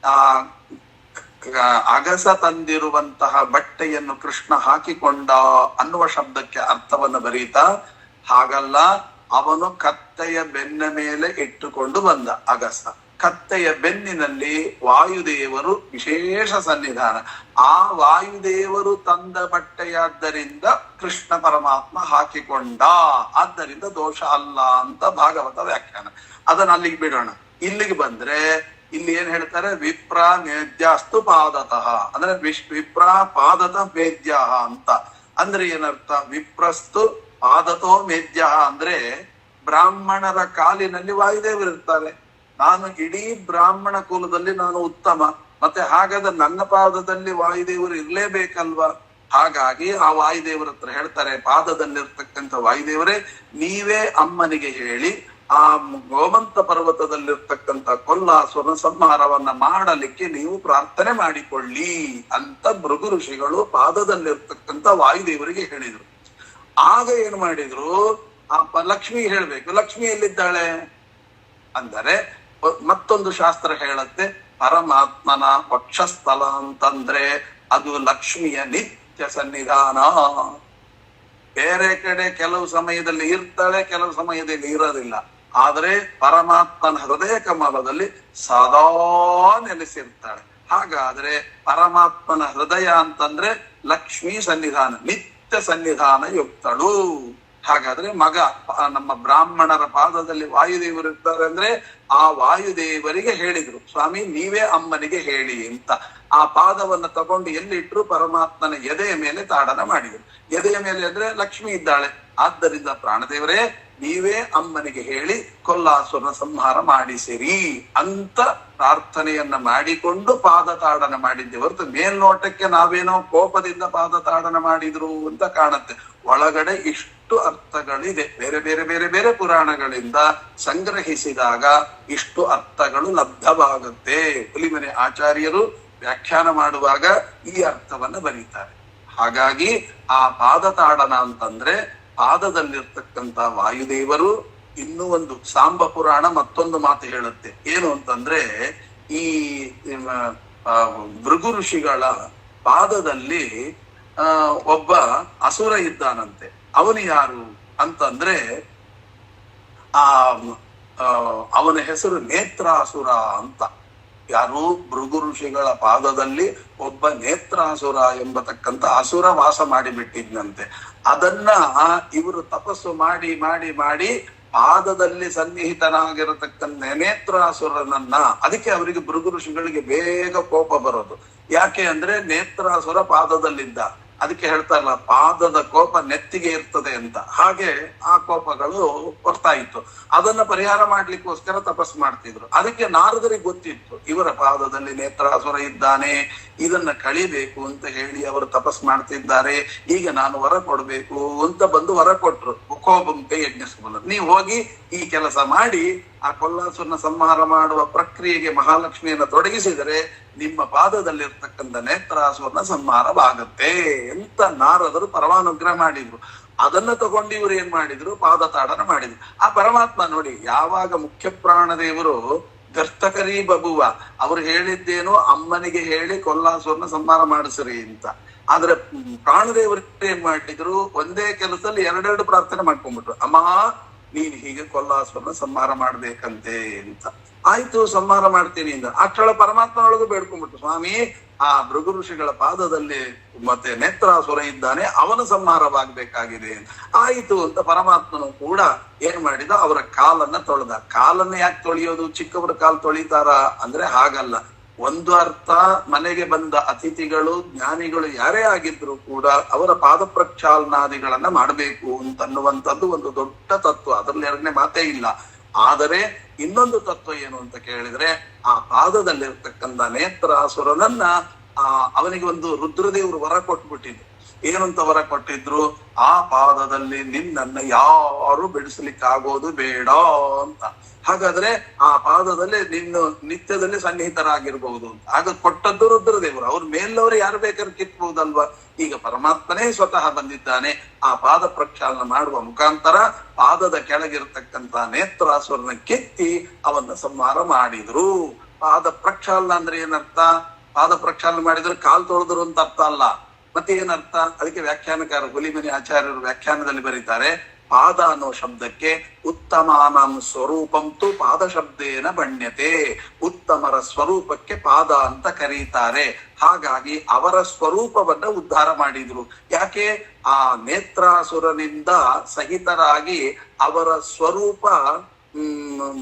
ಆ ಅಗಸ ತಂದಿರುವಂತಹ ಬಟ್ಟೆಯನ್ನು ಕೃಷ್ಣ ಹಾಕಿಕೊಂಡ ಅನ್ನುವ ಶಬ್ದಕ್ಕೆ ಅರ್ಥವನ್ನು ಬರೀತಾ, ಹಾಗಲ್ಲ, ಅವನು ಕತ್ತೆಯ ಬೆನ್ನ ಮೇಲೆ ಇಟ್ಟುಕೊಂಡು ಬಂದ ಅಗಸ. ಕತ್ತೆಯ ಬೆನ್ನಿನಲ್ಲಿ ವಾಯುದೇವರು ವಿಶೇಷ ಸನ್ನಿಧಾನ. ಆ ವಾಯುದೇವರು ತಂದ ಬಟ್ಟೆಯಾದ್ದರಿಂದ ಕೃಷ್ಣ ಪರಮಾತ್ಮ ಹಾಕಿಕೊಂಡ, ಆದ್ದರಿಂದ ದೋಷ ಅಲ್ಲ ಅಂತ ಭಾಗವತ ವ್ಯಾಖ್ಯಾನ. ಅದನ್ನ ಅಲ್ಲಿಗೆ ಬಿಡೋಣ. ಇಲ್ಲಿಗೆ ಬಂದ್ರೆ ಇಲ್ಲಿ ಏನ್ ಹೇಳ್ತಾರೆ, ವಿಪ್ರ ಮೇದ್ಯಾಸ್ತು ಪಾದತಃ ಅಂದ್ರೆ ವಿಪ್ರ ಪಾದತ ಮೇದ್ಯ ಅಂತ ಅಂದ್ರೆ ಏನರ್ಥ, ವಿಪ್ರಸ್ತು ಪಾದತೋ ಮೇದ್ಯ ಅಂದ್ರೆ ಬ್ರಾಹ್ಮಣರ ಕಾಲಿನಲ್ಲಿ ವಾಯುದೇವರು ಇರ್ತಾರೆ. ನಾನು ಇಡೀ ಬ್ರಾಹ್ಮಣ ಕುಲದಲ್ಲಿ ನಾನು ಉತ್ತಮ, ಮತ್ತೆ ಹಾಗಾದ್ರೆ ನನ್ನ ಪಾದದಲ್ಲಿ ವಾಯುದೇವರು ಇರ್ಲೇಬೇಕಲ್ವಾ? ಹಾಗಾಗಿ ಆ ವಾಯುದೇವರ ಹತ್ರ ಹೇಳ್ತಾರೆ, ಪಾದದಲ್ಲಿರ್ತಕ್ಕಂಥ ವಾಯುದೇವರೇ, ನೀವೇ ಅಮ್ಮನಿಗೆ ಹೇಳಿ ಆ ಗೋಮಂತ ಪರ್ವತದಲ್ಲಿರ್ತಕ್ಕಂಥ ಕೊಲ್ಲಾಸುರನ ಸಂಹಾರವನ್ನ ಮಾಡಲಿಕ್ಕೆ ನೀವು ಪ್ರಾರ್ಥನೆ ಮಾಡಿಕೊಳ್ಳಿ ಅಂತ ಭೃಗು ಋಷಿಗಳು ಪಾದದಲ್ಲಿರ್ತಕ್ಕಂಥ ವಾಯುದೇವರಿಗೆ ಹೇಳಿದ್ರು. ಆಗ ಏನ್ ಮಾಡಿದ್ರು, ಆ ಲಕ್ಷ್ಮಿ ಹೇಳ್ಬೇಕು. ಲಕ್ಷ್ಮಿ ಎಲ್ಲಿದ್ದಾಳೆ ಅಂದರೆ ಮತ್ತೊಂದು ಶಾಸ್ತ್ರ ಹೇಳತ್ತೆ, ಪರಮಾತ್ಮನ ವಕ್ಷಸ್ಥಲ ಅಂತಂದ್ರೆ ಅದು ಲಕ್ಷ್ಮಿಯ ನಿತ್ಯ ಸನ್ನಿಧಾನ. ಬೇರೆ ಕಡೆ ಕೆಲವು ಸಮಯದಲ್ಲಿ ಇರ್ತಾಳೆ, ಕೆಲವು ಸಮಯದಲ್ಲಿ ಇರೋದಿಲ್ಲ. ಆದ್ರೆ ಪರಮಾತ್ಮನ ಹೃದಯ ಕಮಲದಲ್ಲಿ ಸದಾ ನೆಲೆಸಿರ್ತಾಳೆ. ಹಾಗಾದ್ರೆ ಪರಮಾತ್ಮನ ಹೃದಯ ಅಂತಂದ್ರೆ ಲಕ್ಷ್ಮೀ ಸನ್ನಿಧಾನ, ನಿತ್ಯ ಸನ್ನಿಧಾನ ಯುಕ್ತಳು. ಹಾಗಾದ್ರೆ ಮಗ ನಮ್ಮ ಬ್ರಾಹ್ಮಣರ ಪಾದದಲ್ಲಿ ವಾಯುದೇವರು ಇರ್ತಾರೆ ಅಂದ್ರೆ ಆ ವಾಯುದೇವರಿಗೆ ಹೇಳಿದ್ರು, ಸ್ವಾಮಿ ನೀವೇ ಅಮ್ಮನಿಗೆ ಹೇಳಿ ಅಂತ. ಆ ಪಾದವನ್ನ ತಗೊಂಡು ಎಲ್ಲಿಟ್ರು? ಪರಮಾತ್ಮನ ಎದೆಯ ಮೇಲೆ ತಾಡನ ಮಾಡಿದ್ರು. ಎದೆಯ ಮೇಲೆ ಅಂದ್ರೆ ಲಕ್ಷ್ಮಿ ಇದ್ದಾಳೆ. ಆದ್ದರಿಂದ ಪ್ರಾಣದೇವರೇ ನೀವೇ ಅಮ್ಮನಿಗೆ ಹೇಳಿ ಕೊಲ್ಲಾಸುರನ ಸಂಹಾರ ಮಾಡಿಸಿರಿ ಅಂತ ಪ್ರಾರ್ಥನೆಯನ್ನ ಮಾಡಿಕೊಂಡು ಪಾದ ತಾಡನ ಮಾಡಿದ್ದೆ ಹೊರತು ಮೇಲ್ನೋಟಕ್ಕೆ ನಾವೇನೋ ಕೋಪದಿಂದ ಪಾದ ತಾಡನ ಮಾಡಿದ್ರು ಅಂತ ಕಾಣುತ್ತೆ. ಒಳಗಡೆ ಇಷ್ಟು ಅರ್ಥಗಳಿದೆ. ಬೇರೆ ಬೇರೆ ಬೇರೆ ಬೇರೆ ಪುರಾಣಗಳಿಂದ ಸಂಗ್ರಹಿಸಿದಾಗ ಇಷ್ಟು ಅರ್ಥಗಳು ಲಬ್ಧವಾಗುತ್ತೆ. ಹುಲಿಮನೆ ಆಚಾರ್ಯರು ವ್ಯಾಖ್ಯಾನ ಮಾಡುವಾಗ ಈ ಅರ್ಥವನ್ನ ಬರೀತಾರೆ. ಹಾಗಾಗಿ ಆ ಪಾದ ತಾಡನ ಅಂತಂದ್ರೆ ಪಾದದಲ್ಲಿರ್ತಕ್ಕಂಥ ವಾಯುದೇವರು. ಇನ್ನೂ ಒಂದು ಸಾಂಬ ಪುರಾಣ ಮತ್ತೊಂದು ಮಾತು ಹೇಳುತ್ತೆ. ಏನು ಅಂತಂದ್ರೆ ಈ ಭೃಗು ಋಷಿಗಳ ಪಾದದಲ್ಲಿ ಒಬ್ಬ ಅಸುರ ಇದ್ದಾನಂತೆ. ಅವನು ಯಾರು ಅಂತಂದ್ರೆ ಅವನ ಹೆಸರು ನೇತ್ರಾಸುರ ಅಂತ. ಯಾರು? ಭೃಗು ಋಷಿಗಳ ಪಾದದಲ್ಲಿ ಒಬ್ಬ ನೇತ್ರಾಸುರ ಎಂಬತಕ್ಕಂಥ ಅಸುರ ವಾಸ ಮಾಡಿಬಿಟ್ಟಿದ್ನಂತೆ. ಅದನ್ನ ಇವರು ತಪಸ್ಸು ಮಾಡಿ ಮಾಡಿ ಮಾಡಿ ಪಾದದಲ್ಲಿ ಸನ್ನಿಹಿತನಾಗಿರತಕ್ಕಂಥ ನೇತ್ರಾಸುರನನ್ನ, ಅದಕ್ಕೆ ಅವರಿಗೆ ಭೃಗು ಋಷಿಗಳಿಗೆ ಬೇಗ ಕೋಪ ಬರೋದು. ಯಾಕೆ ಅಂದ್ರೆ ನೇತ್ರಾಸುರ ಪಾದದಲ್ಲಿದ್ದ. ಅದಕ್ಕೆ ಹೇಳ್ತಾರಲ್ಲ, ಪಾದದ ಕೋಪ ನೆತ್ತಿಗೆ ಇರ್ತದೆ ಅಂತ. ಹಾಗೆ ಆ ಕೋಪಗಳು ಬರ್ತಾ ಇತ್ತು. ಅದನ್ನ ಪರಿಹಾರ ಮಾಡ್ಲಿಕ್ಕೋಸ್ಕರ ತಪಸ್ ಮಾಡ್ತಿದ್ರು. ಅದಕ್ಕೆ ನಾರದರಿಗೆ ಗೊತ್ತಿತ್ತು ಇವರ ಪಾದದಲ್ಲಿ ನೇತ್ರಾಸುರ ಇದ್ದಾನೆ, ಇದನ್ನ ಕಳಿಬೇಕು ಅಂತ ಹೇಳಿ ಅವರು ತಪಸ್ ಮಾಡ್ತಿದ್ದಾರೆ. ಈಗ ನಾನು ವರ ಕೊಡ್ಬೇಕು ಅಂತ ಬಂದು ವರ ಕೊಟ್ರು. ಕೋಪಂತೆ ಯಜ್ಞಸ್ಕುಲ, ನೀವು ಹೋಗಿ ಈ ಕೆಲಸ ಮಾಡಿ ಆ ಕೊಲ್ಲಾಸುರನ ಸಂಹಾರ ಮಾಡುವ ಪ್ರಕ್ರಿಯೆಗೆ ಮಹಾಲಕ್ಷ್ಮಿಯನ್ನ ತೊಡಗಿಸಿದರೆ ನಿಮ್ಮ ಪಾದದಲ್ಲಿರ್ತಕ್ಕಂಥ ನೇತ್ರಾಸುರನ ಸಂಹಾರವಾಗುತ್ತೆ ಅಂತ ನಾರದರು ಪರಮಾನುಗ್ರಹ ಮಾಡಿದ್ರು. ಅದನ್ನ ತಗೊಂಡು ಇವರು ಏನ್ ಮಾಡಿದ್ರು? ಪಾದ ತಾಡನ ಮಾಡಿದ್ರು. ಆ ಪರಮಾತ್ಮ ನೋಡಿ, ಯಾವಾಗ ಮುಖ್ಯ ಪ್ರಾಣದೇವರು ಗರ್ತಕರಿ ಬಬುವ ಅವ್ರು ಹೇಳಿದ್ದೇನು? ಅಮ್ಮನಿಗೆ ಹೇಳಿ ಕೊಲ್ಲಾಸುರನ ಸಂಹಾರ ಮಾಡಿಸ್ರಿ ಅಂತ. ಆದ್ರೆ ಪ್ರಾಣದೇವರು ಏನ್ ಮಾಡಿದ್ರು? ಒಂದೇ ಕೆಲಸದಲ್ಲಿ ಎರಡೆರಡು ಪ್ರಾರ್ಥನೆ ಮಾಡ್ಕೊಂಡ್ಬಿಟ್ರು. ಅಮ್ಮ ನೀನ್ ಹೀಗೆ ಕೊಲ್ಲಾಸುರನ ಸಂಹಾರ ಮಾಡ್ಬೇಕಂತೆ ಅಂತ. ಆಯ್ತು, ಸಂಹಾರ ಮಾಡ್ತೀನಿ ಅಂತ. ಅಷ್ಟಳ ಪರಮಾತ್ಮನೊಳಗೂ ಬೇಡ್ಕೊಂಡ್ಬಿಟ್ರು, ಸ್ವಾಮಿ ಆ ಭೃಗು ಋಷಿಗಳ ಪಾದದಲ್ಲಿ ಮತ್ತೆ ನೇತ್ರಾಸುರ ಇದ್ದಾನೆ, ಅವನ ಸಂಹಾರವಾಗ್ಬೇಕಾಗಿದೆ ಅಂತ. ಆಯ್ತು ಅಂತ ಪರಮಾತ್ಮನು ಕೂಡ ಏನ್ ಮಾಡಿದ? ಅವರ ಕಾಲನ್ನ ತೊಳೆದ. ಕಾಲನ್ನ ಯಾಕೆ ತೊಳೆಯೋದು? ಚಿಕ್ಕವರ ಕಾಲು ತೊಳಿತಾರ ಅಂದ್ರೆ ಹಾಗಲ್ಲ. ಒಂದು ಅರ್ಥ, ಮನೆಗೆ ಬಂದ ಅತಿಥಿಗಳು ಜ್ಞಾನಿಗಳು ಯಾರೇ ಆಗಿದ್ರು ಕೂಡ ಅವರ ಪಾದ ಪ್ರಕ್ಷಾಲನಾದಿಗಳನ್ನ ಮಾಡಬೇಕು ಅಂತನ್ನುವಂಥದ್ದು ಒಂದು ದೊಡ್ಡ ತತ್ವ. ಅದ್ರಲ್ಲಿ ಎರಡನೇ ಮಾತೇ ಇಲ್ಲ. ಆದರೆ ಇನ್ನೊಂದು ತತ್ವ ಏನು ಅಂತ ಕೇಳಿದ್ರೆ, ಆ ಪಾದದಲ್ಲಿರ್ತಕ್ಕಂಥ ನೇತ್ರಾಸುರನನ್ನ ಅವನಿಗೆ ಒಂದು ರುದ್ರದೇವರು ವರ ಕೊಟ್ಬಿಟ್ಟಿದ್ರು. ಏನಂತ ವರ ಕೊಟ್ಟಿದ್ರು? ಆ ಪಾದದಲ್ಲಿ ನಿನ್ನನ್ನ ಯಾರು ಬಿಡಿಸ್ಲಿಕ್ಕಾಗೋದು ಬೇಡ ಅಂತ. ಹಾಗಾದ್ರೆ ಆ ಪಾದದಲ್ಲಿ ನಿನ್ನ ನಿತ್ಯದಲ್ಲಿ ಸನ್ನಿಹಿತರಾಗಿರ್ಬಹುದು ಅಂತ. ಆಗ ಕೊಟ್ಟದ್ದು ರುದ್ರದೇವರು. ಅವ್ರ ಮೇಲವರು ಯಾರು ಬೇಕಾದ್ರೆ ಕಿತ್ಬಹುದಲ್ವಾ? ಈಗ ಪರಮಾತ್ಮನೇ ಸ್ವತಃ ಬಂದಿದ್ದಾನೆ. ಆ ಪಾದ ಪ್ರಕ್ಷಾಲನ ಮಾಡುವ ಮುಖಾಂತರ ಪಾದದ ಕೆಳಗಿರ್ತಕ್ಕಂಥ ನೇತ್ರಾಸುರನ ಕಿತ್ತಿ ಅವನ್ನ ಸಂಹಾರ ಮಾಡಿದ್ರು. ಪಾದ ಪ್ರಕ್ಷಾಲನ ಅಂದ್ರೆ ಏನರ್ಥ? ಪಾದ ಪ್ರಕ್ಷಾಲನೆ ಮಾಡಿದ್ರೆ ಕಾಲ್ ತೊಳೆದ್ರು ಅಂತ ಅರ್ಥ ಅಲ್ಲ. ಮತ್ತೆ ಏನರ್ಥ? ಅದಕ್ಕೆ ವ್ಯಾಖ್ಯಾನಕಾರ ಹುಲಿಮನಿ ಆಚಾರ್ಯರು ವ್ಯಾಖ್ಯಾನದಲ್ಲಿ ಬರೀತಾರೆ, ಪಾದ ಅನ್ನೋ ಶಬ್ದಕ್ಕೆ ಉತ್ತಮಾನಂ ಸ್ವರೂಪಂತು ಪಾದ ಶಬ್ದೇನ ಬಣ್ಯತೆ. ಉತ್ತಮರ ಸ್ವರೂಪಕ್ಕೆ ಪಾದ ಅಂತ ಕರೀತಾರೆ. ಹಾಗಾಗಿ ಅವರ ಸ್ವರೂಪವನ್ನ ಉದ್ಧಾರ ಮಾಡಿದ್ರು. ಯಾಕೆ? ಆ ನೇತ್ರಾಸುರನಿಂದ ಸಹಿತರಾಗಿ ಅವರ ಸ್ವರೂಪ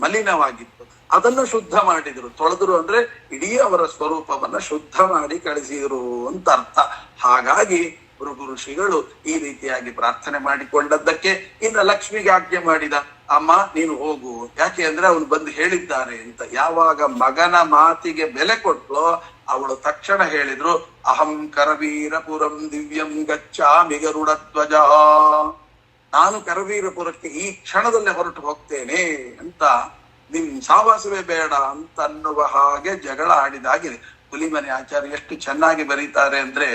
ಮಲಿನವಾಗಿತ್ತು. ಅದನ್ನು ಶುದ್ಧ ಮಾಡಿದ್ರು. ತೊಳೆದ್ರು ಅಂದ್ರೆ ಇಡೀ ಅವರ ಸ್ವರೂಪವನ್ನ ಶುದ್ಧ ಮಾಡಿ ಕಳಿಸಿದ್ರು ಅಂತ ಅರ್ಥ. ಹಾಗಾಗಿ ಭೃಗು ಋಷಿಗಳು ಈ ರೀತಿಯಾಗಿ ಪ್ರಾರ್ಥನೆ ಮಾಡಿಕೊಂಡದ್ದಕ್ಕೆ ಇನ್ನು ಲಕ್ಷ್ಮಿಗೆ ಆಜ್ಞೆ ಮಾಡಿದ, ಅಮ್ಮ ನೀನು ಹೋಗು. ಯಾಕೆ ಅಂದ್ರೆ ಅವನು ಬಂದು ಹೇಳಿದ್ದಾರೆ ಅಂತ. ಯಾವಾಗ ಮಗನ ಮಾತಿಗೆ ಬೆಲೆ ಕೊಟ್ಲೋ ಅವಳು ತಕ್ಷಣ ಹೇಳಿದ್ರು, ಅಹಂ ಕರವೀರಪುರಂ ದಿವ್ಯಂ ಗಚ್ಚಾಮಿ ಗರುಡಧ್ವಜ. ನಾನು ಕರವೀರಪುರಕ್ಕೆ ಈ ಕ್ಷಣದಲ್ಲೇ ಹೊರಟು ಹೋಗ್ತೇನೆ ಅಂತ, ನಿಮ್ ಸಾವಾಸವೇ ಬೇಡ ಅಂತ ಅನ್ನುವ ಹಾಗೆ ಜಗಳ ಆಡಿದಾಗಿದೆ. ಹುಲಿಮನೆ ಆಚಾರ್ಯ ಎಷ್ಟು ಚೆನ್ನಾಗಿ ಬರೀತಾರೆ ಅಂದ್ರೆ,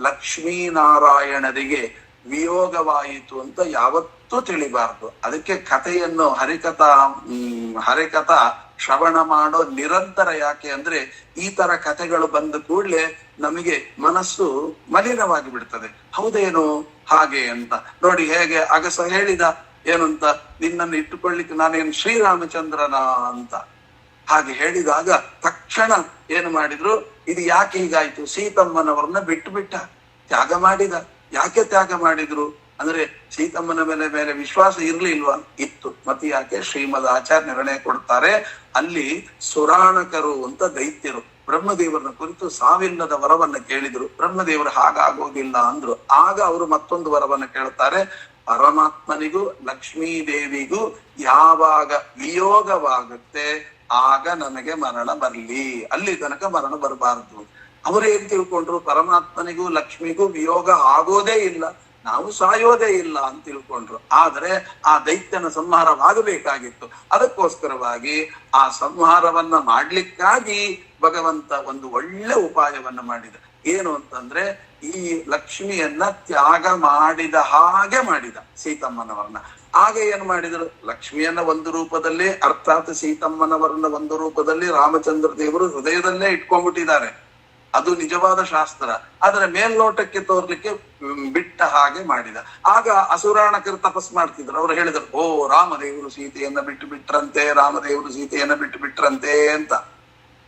ಲಕ್ಷ್ಮೀನಾರಾಯಣರಿಗೆ ವಿಯೋಗವಾಯಿತು ಅಂತ ಯಾವತ್ತೂ ತಿಳಿಬಾರ್ದು. ಅದಕ್ಕೆ ಕಥೆಯನ್ನು ಹರಿಕಥಾ ಶ್ರವಣ ಮಾಡೋ ನಿರಂತರ. ಯಾಕೆ ಅಂದ್ರೆ ಈ ತರ ಕಥೆಗಳು ಬಂದ ಕೂಡ್ಲೆ ನಮಗೆ ಮನಸ್ಸು ಮಲಿನವಾಗಿ ಬಿಡ್ತದೆ. ಹೌದೇನು ಹಾಗೆ ಅಂತ ನೋಡಿ. ಹೇಗೆ ಅಗಸ ಹೇಳಿದ ಏನಂತ, ನಿನ್ನನ್ನು ಇಟ್ಟುಕೊಳ್ಳಿಕ್ಕೆ ನಾನೇನು ಶ್ರೀರಾಮಚಂದ್ರನ ಅಂತ. ಹಾಗೆ ಹೇಳಿದಾಗ ತಕ್ಷಣ ಏನು ಮಾಡಿದ್ರು, ಇದು ಯಾಕೆ ಹೀಗಾಯ್ತು? ಸೀತಮ್ಮನವರನ್ನ ಬಿಟ್ಟು ಬಿಟ್ಟ, ತ್ಯಾಗ ಮಾಡಿದ. ಯಾಕೆ ತ್ಯಾಗ ಮಾಡಿದ್ರು? ಅಂದ್ರೆ ಸೀತಮ್ಮನ ಮೇಲೆ ವಿಶ್ವಾಸ ಇರ್ಲಿಲ್ವಾ? ಇತ್ತು. ಮತ್ತೆ ಯಾಕೆ? ಶ್ರೀಮದ್ ಆಚಾರ್ಯ ನಿರ್ಣಯ ಕೊಡ್ತಾರೆ, ಅಲ್ಲಿ ಸುರಾಣಕರು ಅಂತ ದೈತ್ಯರು ಬ್ರಹ್ಮದೇವರನ್ನ ಕುರಿತು ಸಾವಿಲ್ಲದ ವರವನ್ನ ಕೇಳಿದ್ರು. ಬ್ರಹ್ಮದೇವರು ಹಾಗಾಗೋದಿಲ್ಲ ಅಂದ್ರು. ಆಗ ಅವರು ಮತ್ತೊಂದು ವರವನ್ನ ಕೇಳ್ತಾರೆ, ಪರಮಾತ್ಮನಿಗೂ ಲಕ್ಷ್ಮೀ ದೇವಿಗೂ ಯಾವಾಗ ವಿಯೋಗವಾಗುತ್ತೆ ಆಗ ನನಗೆ ಮರಣ ಬರ್ಲಿ, ಅಲ್ಲಿ ತನಕ ಮರಣ ಬರಬಾರದು. ಅವರೇನ್ ತಿಳ್ಕೊಂಡ್ರು? ಪರಮಾತ್ಮನಿಗೂ ಲಕ್ಷ್ಮಿಗೂ ವಿಯೋಗ ಆಗೋದೇ ಇಲ್ಲ, ನಾವು ಸಾಯೋದೇ ಇಲ್ಲ ಅಂತ ತಿಳ್ಕೊಂಡ್ರು. ಆದ್ರೆ ಆ ದೈತ್ಯನ ಸಂಹಾರವಾಗಬೇಕಾಗಿತ್ತು. ಅದಕ್ಕೋಸ್ಕರವಾಗಿ ಆ ಸಂಹಾರವನ್ನ ಮಾಡ್ಲಿಕ್ಕಾಗಿ ಭಗವಂತ ಒಂದು ಒಳ್ಳೆ ಉಪಾಯವನ್ನ ಮಾಡಿದ. ಏನು ಅಂತಂದ್ರೆ, ಈ ಲಕ್ಷ್ಮಿಯನ್ನ ತ್ಯಾಗ ಮಾಡಿದ ಹಾಗೆ ಮಾಡಿದ ಸೀತಮ್ಮನವರನ್ನ. ಆಗ ಏನ್ ಮಾಡಿದ್ರು? ಲಕ್ಷ್ಮಿಯನ್ನ ಒಂದು ರೂಪದಲ್ಲಿ, ಅರ್ಥಾತ್ ಸೀತಮ್ಮನವರನ್ನ ಒಂದು ರೂಪದಲ್ಲಿ ರಾಮಚಂದ್ರ ದೇವರು ಹೃದಯದಲ್ಲೇ ಇಟ್ಕೊಂಡ್ಬಿಟ್ಟಿದ್ದಾರೆ. ಅದು ನಿಜವಾದ ಶಾಸ್ತ್ರ. ಆದ್ರೆ ಮೇಲ್ನೋಟಕ್ಕೆ ತೋರ್ಲಿಕ್ಕೆ ಬಿಟ್ಟ ಹಾಗೆ ಮಾಡಿದ. ಆಗ ಅಸುರಾಣಕರು ತಪಸ್ ಮಾಡ್ತಿದ್ರು. ಅವ್ರು ಹೇಳಿದ್ರು, ಓ ರಾಮದೇವರು ಸೀತೆಯನ್ನ ಬಿಟ್ಟು ಬಿಟ್ರಂತೆ, ರಾಮದೇವರು ಸೀತೆಯನ್ನ ಬಿಟ್ಟು ಬಿಟ್ರಂತೆ ಅಂತ.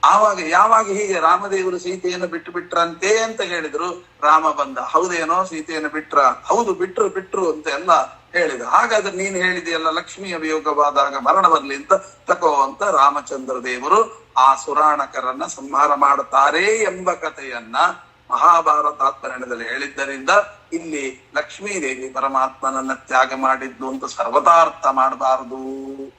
ಆವಾಗ ಯಾವಾಗ ಹೀಗೆ ರಾಮದೇವರು ಸೀತೆಯನ್ನು ಬಿಟ್ಟು ಬಿಟ್ರಂತೆ ಅಂತ ಹೇಳಿದ್ರು, ರಾಮ ಬಂದ. ಹೌದೇನೋ ಸೀತೆಯನ್ನು ಬಿಟ್ರ? ಹೌದು, ಬಿಟ್ರು ಅಂತ ಎಲ್ಲ ಹೇಳಿದ. ಹಾಗಾದ್ರೆ ನೀನು ಹೇಳಿದೆಯಲ್ಲ ಲಕ್ಷ್ಮಿಯ ವಿಯೋಗವಾದಾಗ ಮರಣ ಬರ್ಲಿ ಅಂತ ತಕೋ ಅಂತ ರಾಮಚಂದ್ರ ದೇವರು ಆ ಸುರಾಣಕರನ್ನ ಸಂಹಾರ ಮಾಡುತ್ತಾರೆ ಎಂಬ ಕಥೆಯನ್ನ ಮಹಾಭಾರತಾತ್ಮರಣದಲ್ಲಿ ಹೇಳಿದ್ದರಿಂದ ಇಲ್ಲಿ ಲಕ್ಷ್ಮೀ ದೇವಿ ಪರಮಾತ್ಮನನ್ನ ತ್ಯಾಗ ಮಾಡಿದ್ದು ಅಂತ ಸರ್ವತಾ ಅರ್ಥ ಮಾಡಬಾರದು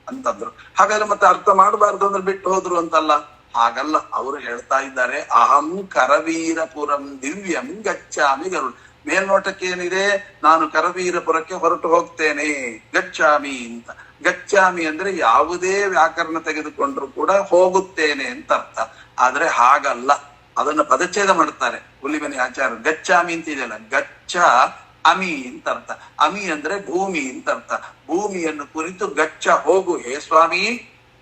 ಅಂತಂದ್ರು. ಹಾಗಾದ್ರೆ ಮತ್ತೆ ಅರ್ಥ ಮಾಡಬಾರ್ದು ಅಂದ್ರೆ ಬಿಟ್ಟು ಹೋದ್ರು ಅಂತಲ್ಲ, ಹಾಗಲ್ಲ. ಅವರು ಹೇಳ್ತಾ ಇದ್ದಾರೆ, ಅಹಂ ಕರವೀರಪುರಂ ದಿವ್ಯಂ ಗಚ್ಚಾಮಿ ಗರುಡ್. ಮೇಲ್ನೋಟಕ್ಕೆ ಏನಿದೆ? ನಾನು ಕರವೀರಪುರಕ್ಕೆ ಹೊರಟು ಹೋಗ್ತೇನೆ, ಗಚ್ಚಾಮಿ ಅಂತ. ಗಚ್ಚಾಮಿ ಅಂದ್ರೆ ಯಾವುದೇ ವ್ಯಾಕರಣ ತೆಗೆದುಕೊಂಡ್ರು ಕೂಡ ಹೋಗುತ್ತೇನೆ ಅಂತ ಅರ್ಥ. ಆದ್ರೆ ಹಾಗಲ್ಲ, ಅದನ್ನ ಪದಚ್ಛೇದ ಮಾಡ್ತಾರೆ ಹುಲಿಮನಿ ಆಚಾರ್ಯ. ಗಚ್ಚಾಮಿ ಅಂತ ಇದೆಯಲ್ಲ, ಗಚ್ಚ ಅಮಿ ಅಂತ ಅರ್ಥ. ಅಮಿ ಅಂದ್ರೆ ಭೂಮಿ ಅಂತ ಅರ್ಥ. ಭೂಮಿಯನ್ನು ಕುರಿತು ಗಚ್ಚ ಹೋಗು ಹೇ ಸ್ವಾಮಿ.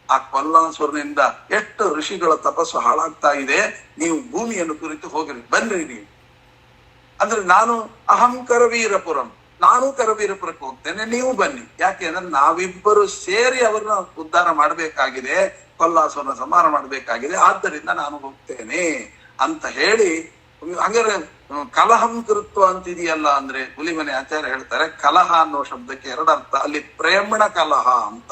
ಆ ಕೊಲ್ಲಾಸುರನಿಂದ ಎಷ್ಟು ಋಷಿಗಳ ತಪಸ್ಸು ಹಾಳಾಗ್ತಾ ಇದೆ, ನೀವು ಭೂಮಿಯನ್ನು ಕುರಿತು ಹೋಗ್ರಿ, ಬನ್ರಿ ನೀವು ಅಂದ್ರೆ. ನಾನು ಅಹಂ ಕರವೀರಪುರಂ, ನಾನು ಕರವೀರಪುರಕ್ಕೆ ಹೋಗ್ತೇನೆ, ನೀವು ಬನ್ನಿ. ಯಾಕೆ ಅಂದ್ರೆ ನಾವಿಬ್ಬರು ಸೇರಿ ಅವ್ರನ್ನ ಉದ್ಧಾರ ಮಾಡ್ಬೇಕಾಗಿದೆ, ಕೊಲ್ಲಾಸುರನ ಸಂಹಾರ ಮಾಡ್ಬೇಕಾಗಿದೆ, ಆದ್ದರಿಂದ ನಾನು ಹೋಗ್ತೇನೆ ಅಂತ ಹೇಳಿ. ಹಂಗಾರೆ ಕಲಹಂ ಕೃತ್ವ ಅಂತಿದೆಯಲ್ಲ ಅಂದ್ರೆ ಹುಲಿಮನೆ ಆಚಾರ್ಯ ಹೇಳ್ತಾರೆ, ಕಲಹ ಅನ್ನೋ ಶಬ್ದಕ್ಕೆ ಎರಡು ಅರ್ಥ. ಅಲ್ಲಿ ಪ್ರೇಮಣ ಕಲಹ ಅಂತ,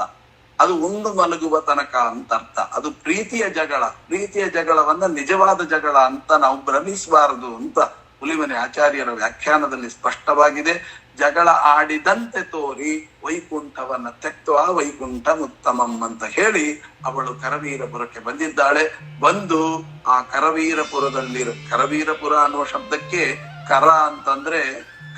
ಅದು ಉಂಡು ಮಲಗುವ ತನಕ ಅಂತ ಅರ್ಥ. ಅದು ಪ್ರೀತಿಯ ಜಗಳ. ಪ್ರೀತಿಯ ಜಗಳವನ್ನ ನಿಜವಾದ ಜಗಳ ಅಂತ ನಾವು ಭ್ರಮಿಸಬಾರದು ಅಂತ ಹುಲಿಮನೆ ಆಚಾರ್ಯರ ವ್ಯಾಖ್ಯಾನದಲ್ಲಿ ಸ್ಪಷ್ಟವಾಗಿದೆ. ಜಗಳ ಆಡಿದಂತೆ ತೋರಿ ವೈಕುಂಠವನ್ನ ತೆಕ್ತುವ ವೈಕುಂಠ ಉತ್ತಮಂ ಅಂತ ಹೇಳಿ ಅವಳು ಕರವೀರಪುರಕ್ಕೆ ಬಂದಿದ್ದಾಳೆ. ಬಂದು ಆ ಕರವೀರಪುರ ಅನ್ನುವ ಶಬ್ದಕ್ಕೆ ಕರ ಅಂತಂದ್ರೆ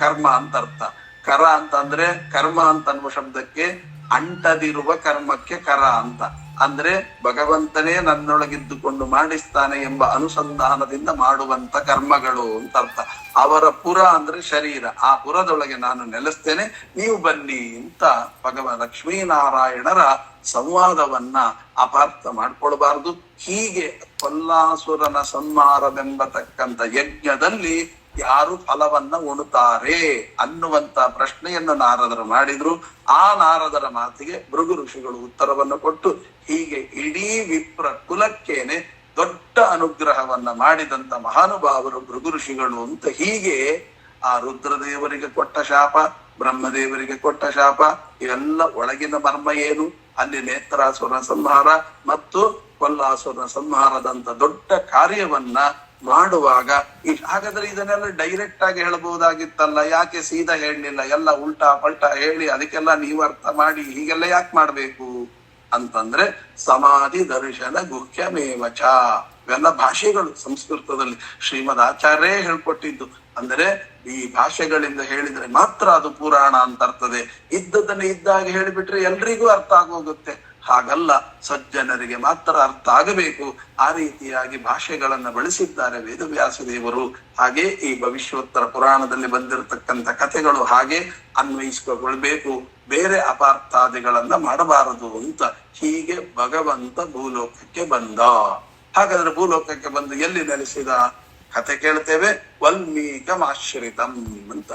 ಕರ್ಮ ಅಂತ ಅರ್ಥ. ಕರ ಅಂತಂದ್ರೆ ಕರ್ಮ ಅಂತ ಅನ್ನುವ ಶಬ್ದಕ್ಕೆ ಅಂಟದಿರುವ ಕರ್ಮಕ್ಕೆ ಕರ ಅಂತ. ಅಂದ್ರೆ ಭಗವಂತನೇ ನನ್ನೊಳಗಿದ್ದುಕೊಂಡು ಮಾಡಿಸ್ತಾನೆ ಎಂಬ ಅನುಸಂಧಾನದಿಂದ ಮಾಡುವಂತ ಕರ್ಮಗಳು ಅಂತ ಅರ್ಥ. ಅವರ ಪುರ ಅಂದ್ರೆ ಶರೀರ, ಆ ಪುರದೊಳಗೆ ನಾನು ನೆಲೆಸ್ತೇನೆ, ನೀವು ಬನ್ನಿ ಅಂತ ಲಕ್ಷ್ಮೀನಾರಾಯಣರ ಸಂವಾದವನ್ನ ಅಪಾರ್ಥ ಮಾಡ್ಕೊಳ್ಬಾರ್ದು. ಹೀಗೆ ಕೊಲ್ಲಾಸುರನ ಸಂಹಾರವೆಂಬತಕ್ಕಂಥ ಯಜ್ಞದಲ್ಲಿ ಯಾರು ಫಲವನ್ನ ಉಣುತ್ತಾರೆ ಅನ್ನುವಂತ ಪ್ರಶ್ನೆಯನ್ನು ನಾರದರು ಮಾಡಿದ್ರು. ಆ ನಾರದರ ಮಾತಿಗೆ ಭೃಗು ಋಷಿಗಳು ಉತ್ತರವನ್ನು ಕೊಟ್ಟು, ಹೀಗೆ ಇಡೀ ವಿಪ್ರ ಕುಲಕ್ಕೇನೆ ದೊಡ್ಡ ಅನುಗ್ರಹವನ್ನ ಮಾಡಿದಂತ ಮಹಾನುಭಾವರು ಭೃಗು ಋಷಿಗಳು ಅಂತ. ಹೀಗೆ ಆ ರುದ್ರದೇವರಿಗೆ ಕೊಟ್ಟ ಶಾಪ, ಬ್ರಹ್ಮದೇವರಿಗೆ ಕೊಟ್ಟ ಶಾಪ, ಇವೆಲ್ಲ ಒಳಗಿನ ಮರ್ಮ ಏನು? ಅಲ್ಲಿ ನೇತ್ರಾಸುರನ ಸಂಹಾರ ಮತ್ತು ಕೊಲ್ಲಾಸುರನ ಸಂಹಾರದಂತ ದೊಡ್ಡ ಕಾರ್ಯವನ್ನ ಮಾಡುವಾಗ ಹಾಗಾದ್ರೆ ಇದನ್ನೆಲ್ಲ ಡೈರೆಕ್ಟ್ ಆಗಿ ಹೇಳಬಹುದಾಗಿತ್ತಲ್ಲ, ಯಾಕೆ ಸೀದಾ ಹೇಳಲಿಲ್ಲ? ಎಲ್ಲ ಉಲ್ಟಾ ಪಲ್ಟಾ ಹೇಳಿ ಅದಕ್ಕೆಲ್ಲ ನೀವು ಅರ್ಥ ಮಾಡಿ ಹೀಗೆಲ್ಲ ಯಾಕೆ ಮಾಡ್ಬೇಕು ಅಂತಂದ್ರೆ, ಸಮಾಧಿ ದರ್ಶನ ಗುಹ್ಯಮೇವಚ. ಇವೆಲ್ಲ ಭಾಷೆಗಳು ಸಂಸ್ಕೃತದಲ್ಲಿ ಶ್ರೀಮದ್ ಆಚಾರ್ಯೇ ಹೇಳ್ಕೊಟ್ಟಿದ್ದು. ಅಂದ್ರೆ ಈ ಭಾಷೆಗಳಿಂದ ಹೇಳಿದ್ರೆ ಮಾತ್ರ ಅದು ಪುರಾಣ ಅಂತ ಅರ್ಥದೆ. ಇದ್ದದನ್ನ ಇದ್ದಾಗ ಹೇಳಿಬಿಟ್ರೆ ಎಲ್ರಿಗೂ ಅರ್ಥ ಆಗೋಗುತ್ತೆ. ಹಾಗಲ್ಲ, ಸಜ್ಜನರಿಗೆ ಮಾತ್ರ ಅರ್ಥ ಆಗಬೇಕು. ಆ ರೀತಿಯಾಗಿ ಭಾಷೆಗಳನ್ನ ಬಳಸಿದ್ದಾರೆ ವೇದವ್ಯಾಸ ದೇವರು. ಹಾಗೆ ಈ ಭವಿಷ್ಯೋತ್ತರ ಪುರಾಣದಲ್ಲಿ ಬಂದಿರತಕ್ಕಂಥ ಕಥೆಗಳು ಹಾಗೆ ಅನ್ವಯಿಸಿಕೊಳ್ಬೇಕು, ಬೇರೆ ಅಪಾರ್ಥಾದಿಗಳನ್ನ ಮಾಡಬಾರದು ಅಂತ. ಹೀಗೆ ಭಗವಂತ ಭೂಲೋಕಕ್ಕೆ ಬಂದ. ಹಾಗಾದ್ರೆ ಭೂಲೋಕಕ್ಕೆ ಬಂದು ಎಲ್ಲಿ ನೆಲೆಸಿದ? ಕಥೆ ಕೇಳ್ತೇವೆ. ವಲ್ಮೀಕಮಾಶ್ರಿತಂ ಅಂತ.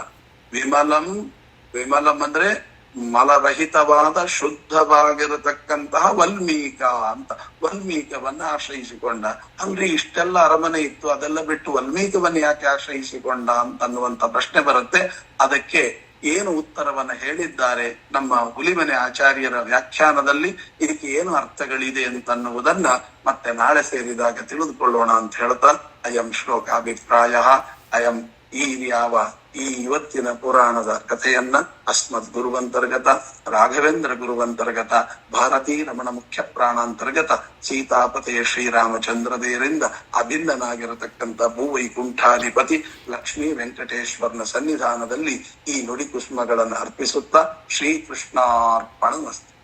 ವಿಮಲಂ ಅಂದ್ರೆ ಮಲರಹಿತವಾದ ಶುದ್ಧವಾಗಿರತಕ್ಕಂತಹ ವಲ್ಮೀಕ ಅಂತ. ವಲ್ಮೀಕವನ್ನ ಆಶ್ರಯಿಸಿಕೊಂಡ. ಅಂದ್ರೆ ಇಷ್ಟೆಲ್ಲ ಅರಮನೆ ಇತ್ತು, ಅದೆಲ್ಲ ಬಿಟ್ಟು ವಲ್ಮೀಕವನ್ನ ಯಾಕೆ ಆಶ್ರಯಿಸಿಕೊಂಡ ಅಂತ ಅನ್ನುವಂತ ಪ್ರಶ್ನೆ ಬರುತ್ತೆ. ಅದಕ್ಕೆ ಏನು ಉತ್ತರವನ್ನ ಹೇಳಿದ್ದಾರೆ ನಮ್ಮ ಹುಲಿಮನೆ ಆಚಾರ್ಯರ ವ್ಯಾಖ್ಯಾನದಲ್ಲಿ, ಇದಕ್ಕೆ ಏನು ಅರ್ಥಗಳಿದೆ ಅಂತನ್ನುವುದನ್ನ ಮತ್ತೆ ನಾಳೆ ಸೇರಿದಾಗ ತಿಳಿದುಕೊಳ್ಳೋಣ ಅಂತ ಹೇಳ್ತಾ, ಅಯಂ ಶ್ಲೋಕಾಭಿಪ್ರಾಯ ಅಯಂ ಈ ಇವತ್ತಿನ ಪುರಾಣದ ಕಥೆಯನ್ನ ಅಸ್ಮದ್ ಗುರುವಂತರ್ಗತ ರಾಘವೇಂದ್ರ ಗುರುವಂತರ್ಗತ ಭಾರತೀ ರಮಣ ಮುಖ್ಯ ಪ್ರಾಣಾಂತರ್ಗತ ಸೀತಾಪತೆಯ ಶ್ರೀರಾಮಚಂದ್ರದೇವರಿಂದ ಅಭಿನ್ನನಾಗಿರತಕ್ಕಂಥ ಭೂವೈಕುಂಠಾಧಿಪತಿ ಲಕ್ಷ್ಮೀ ವೆಂಕಟೇಶ್ವರನ ಸನ್ನಿಧಾನದಲ್ಲಿ ಈ ನುಡಿ ಕುಸುಮಗಳನ್ನು ಅರ್ಪಿಸುತ್ತಾ ಶ್ರೀಕೃಷ್ಣಾರ್ಪಣಮಸ್ತು.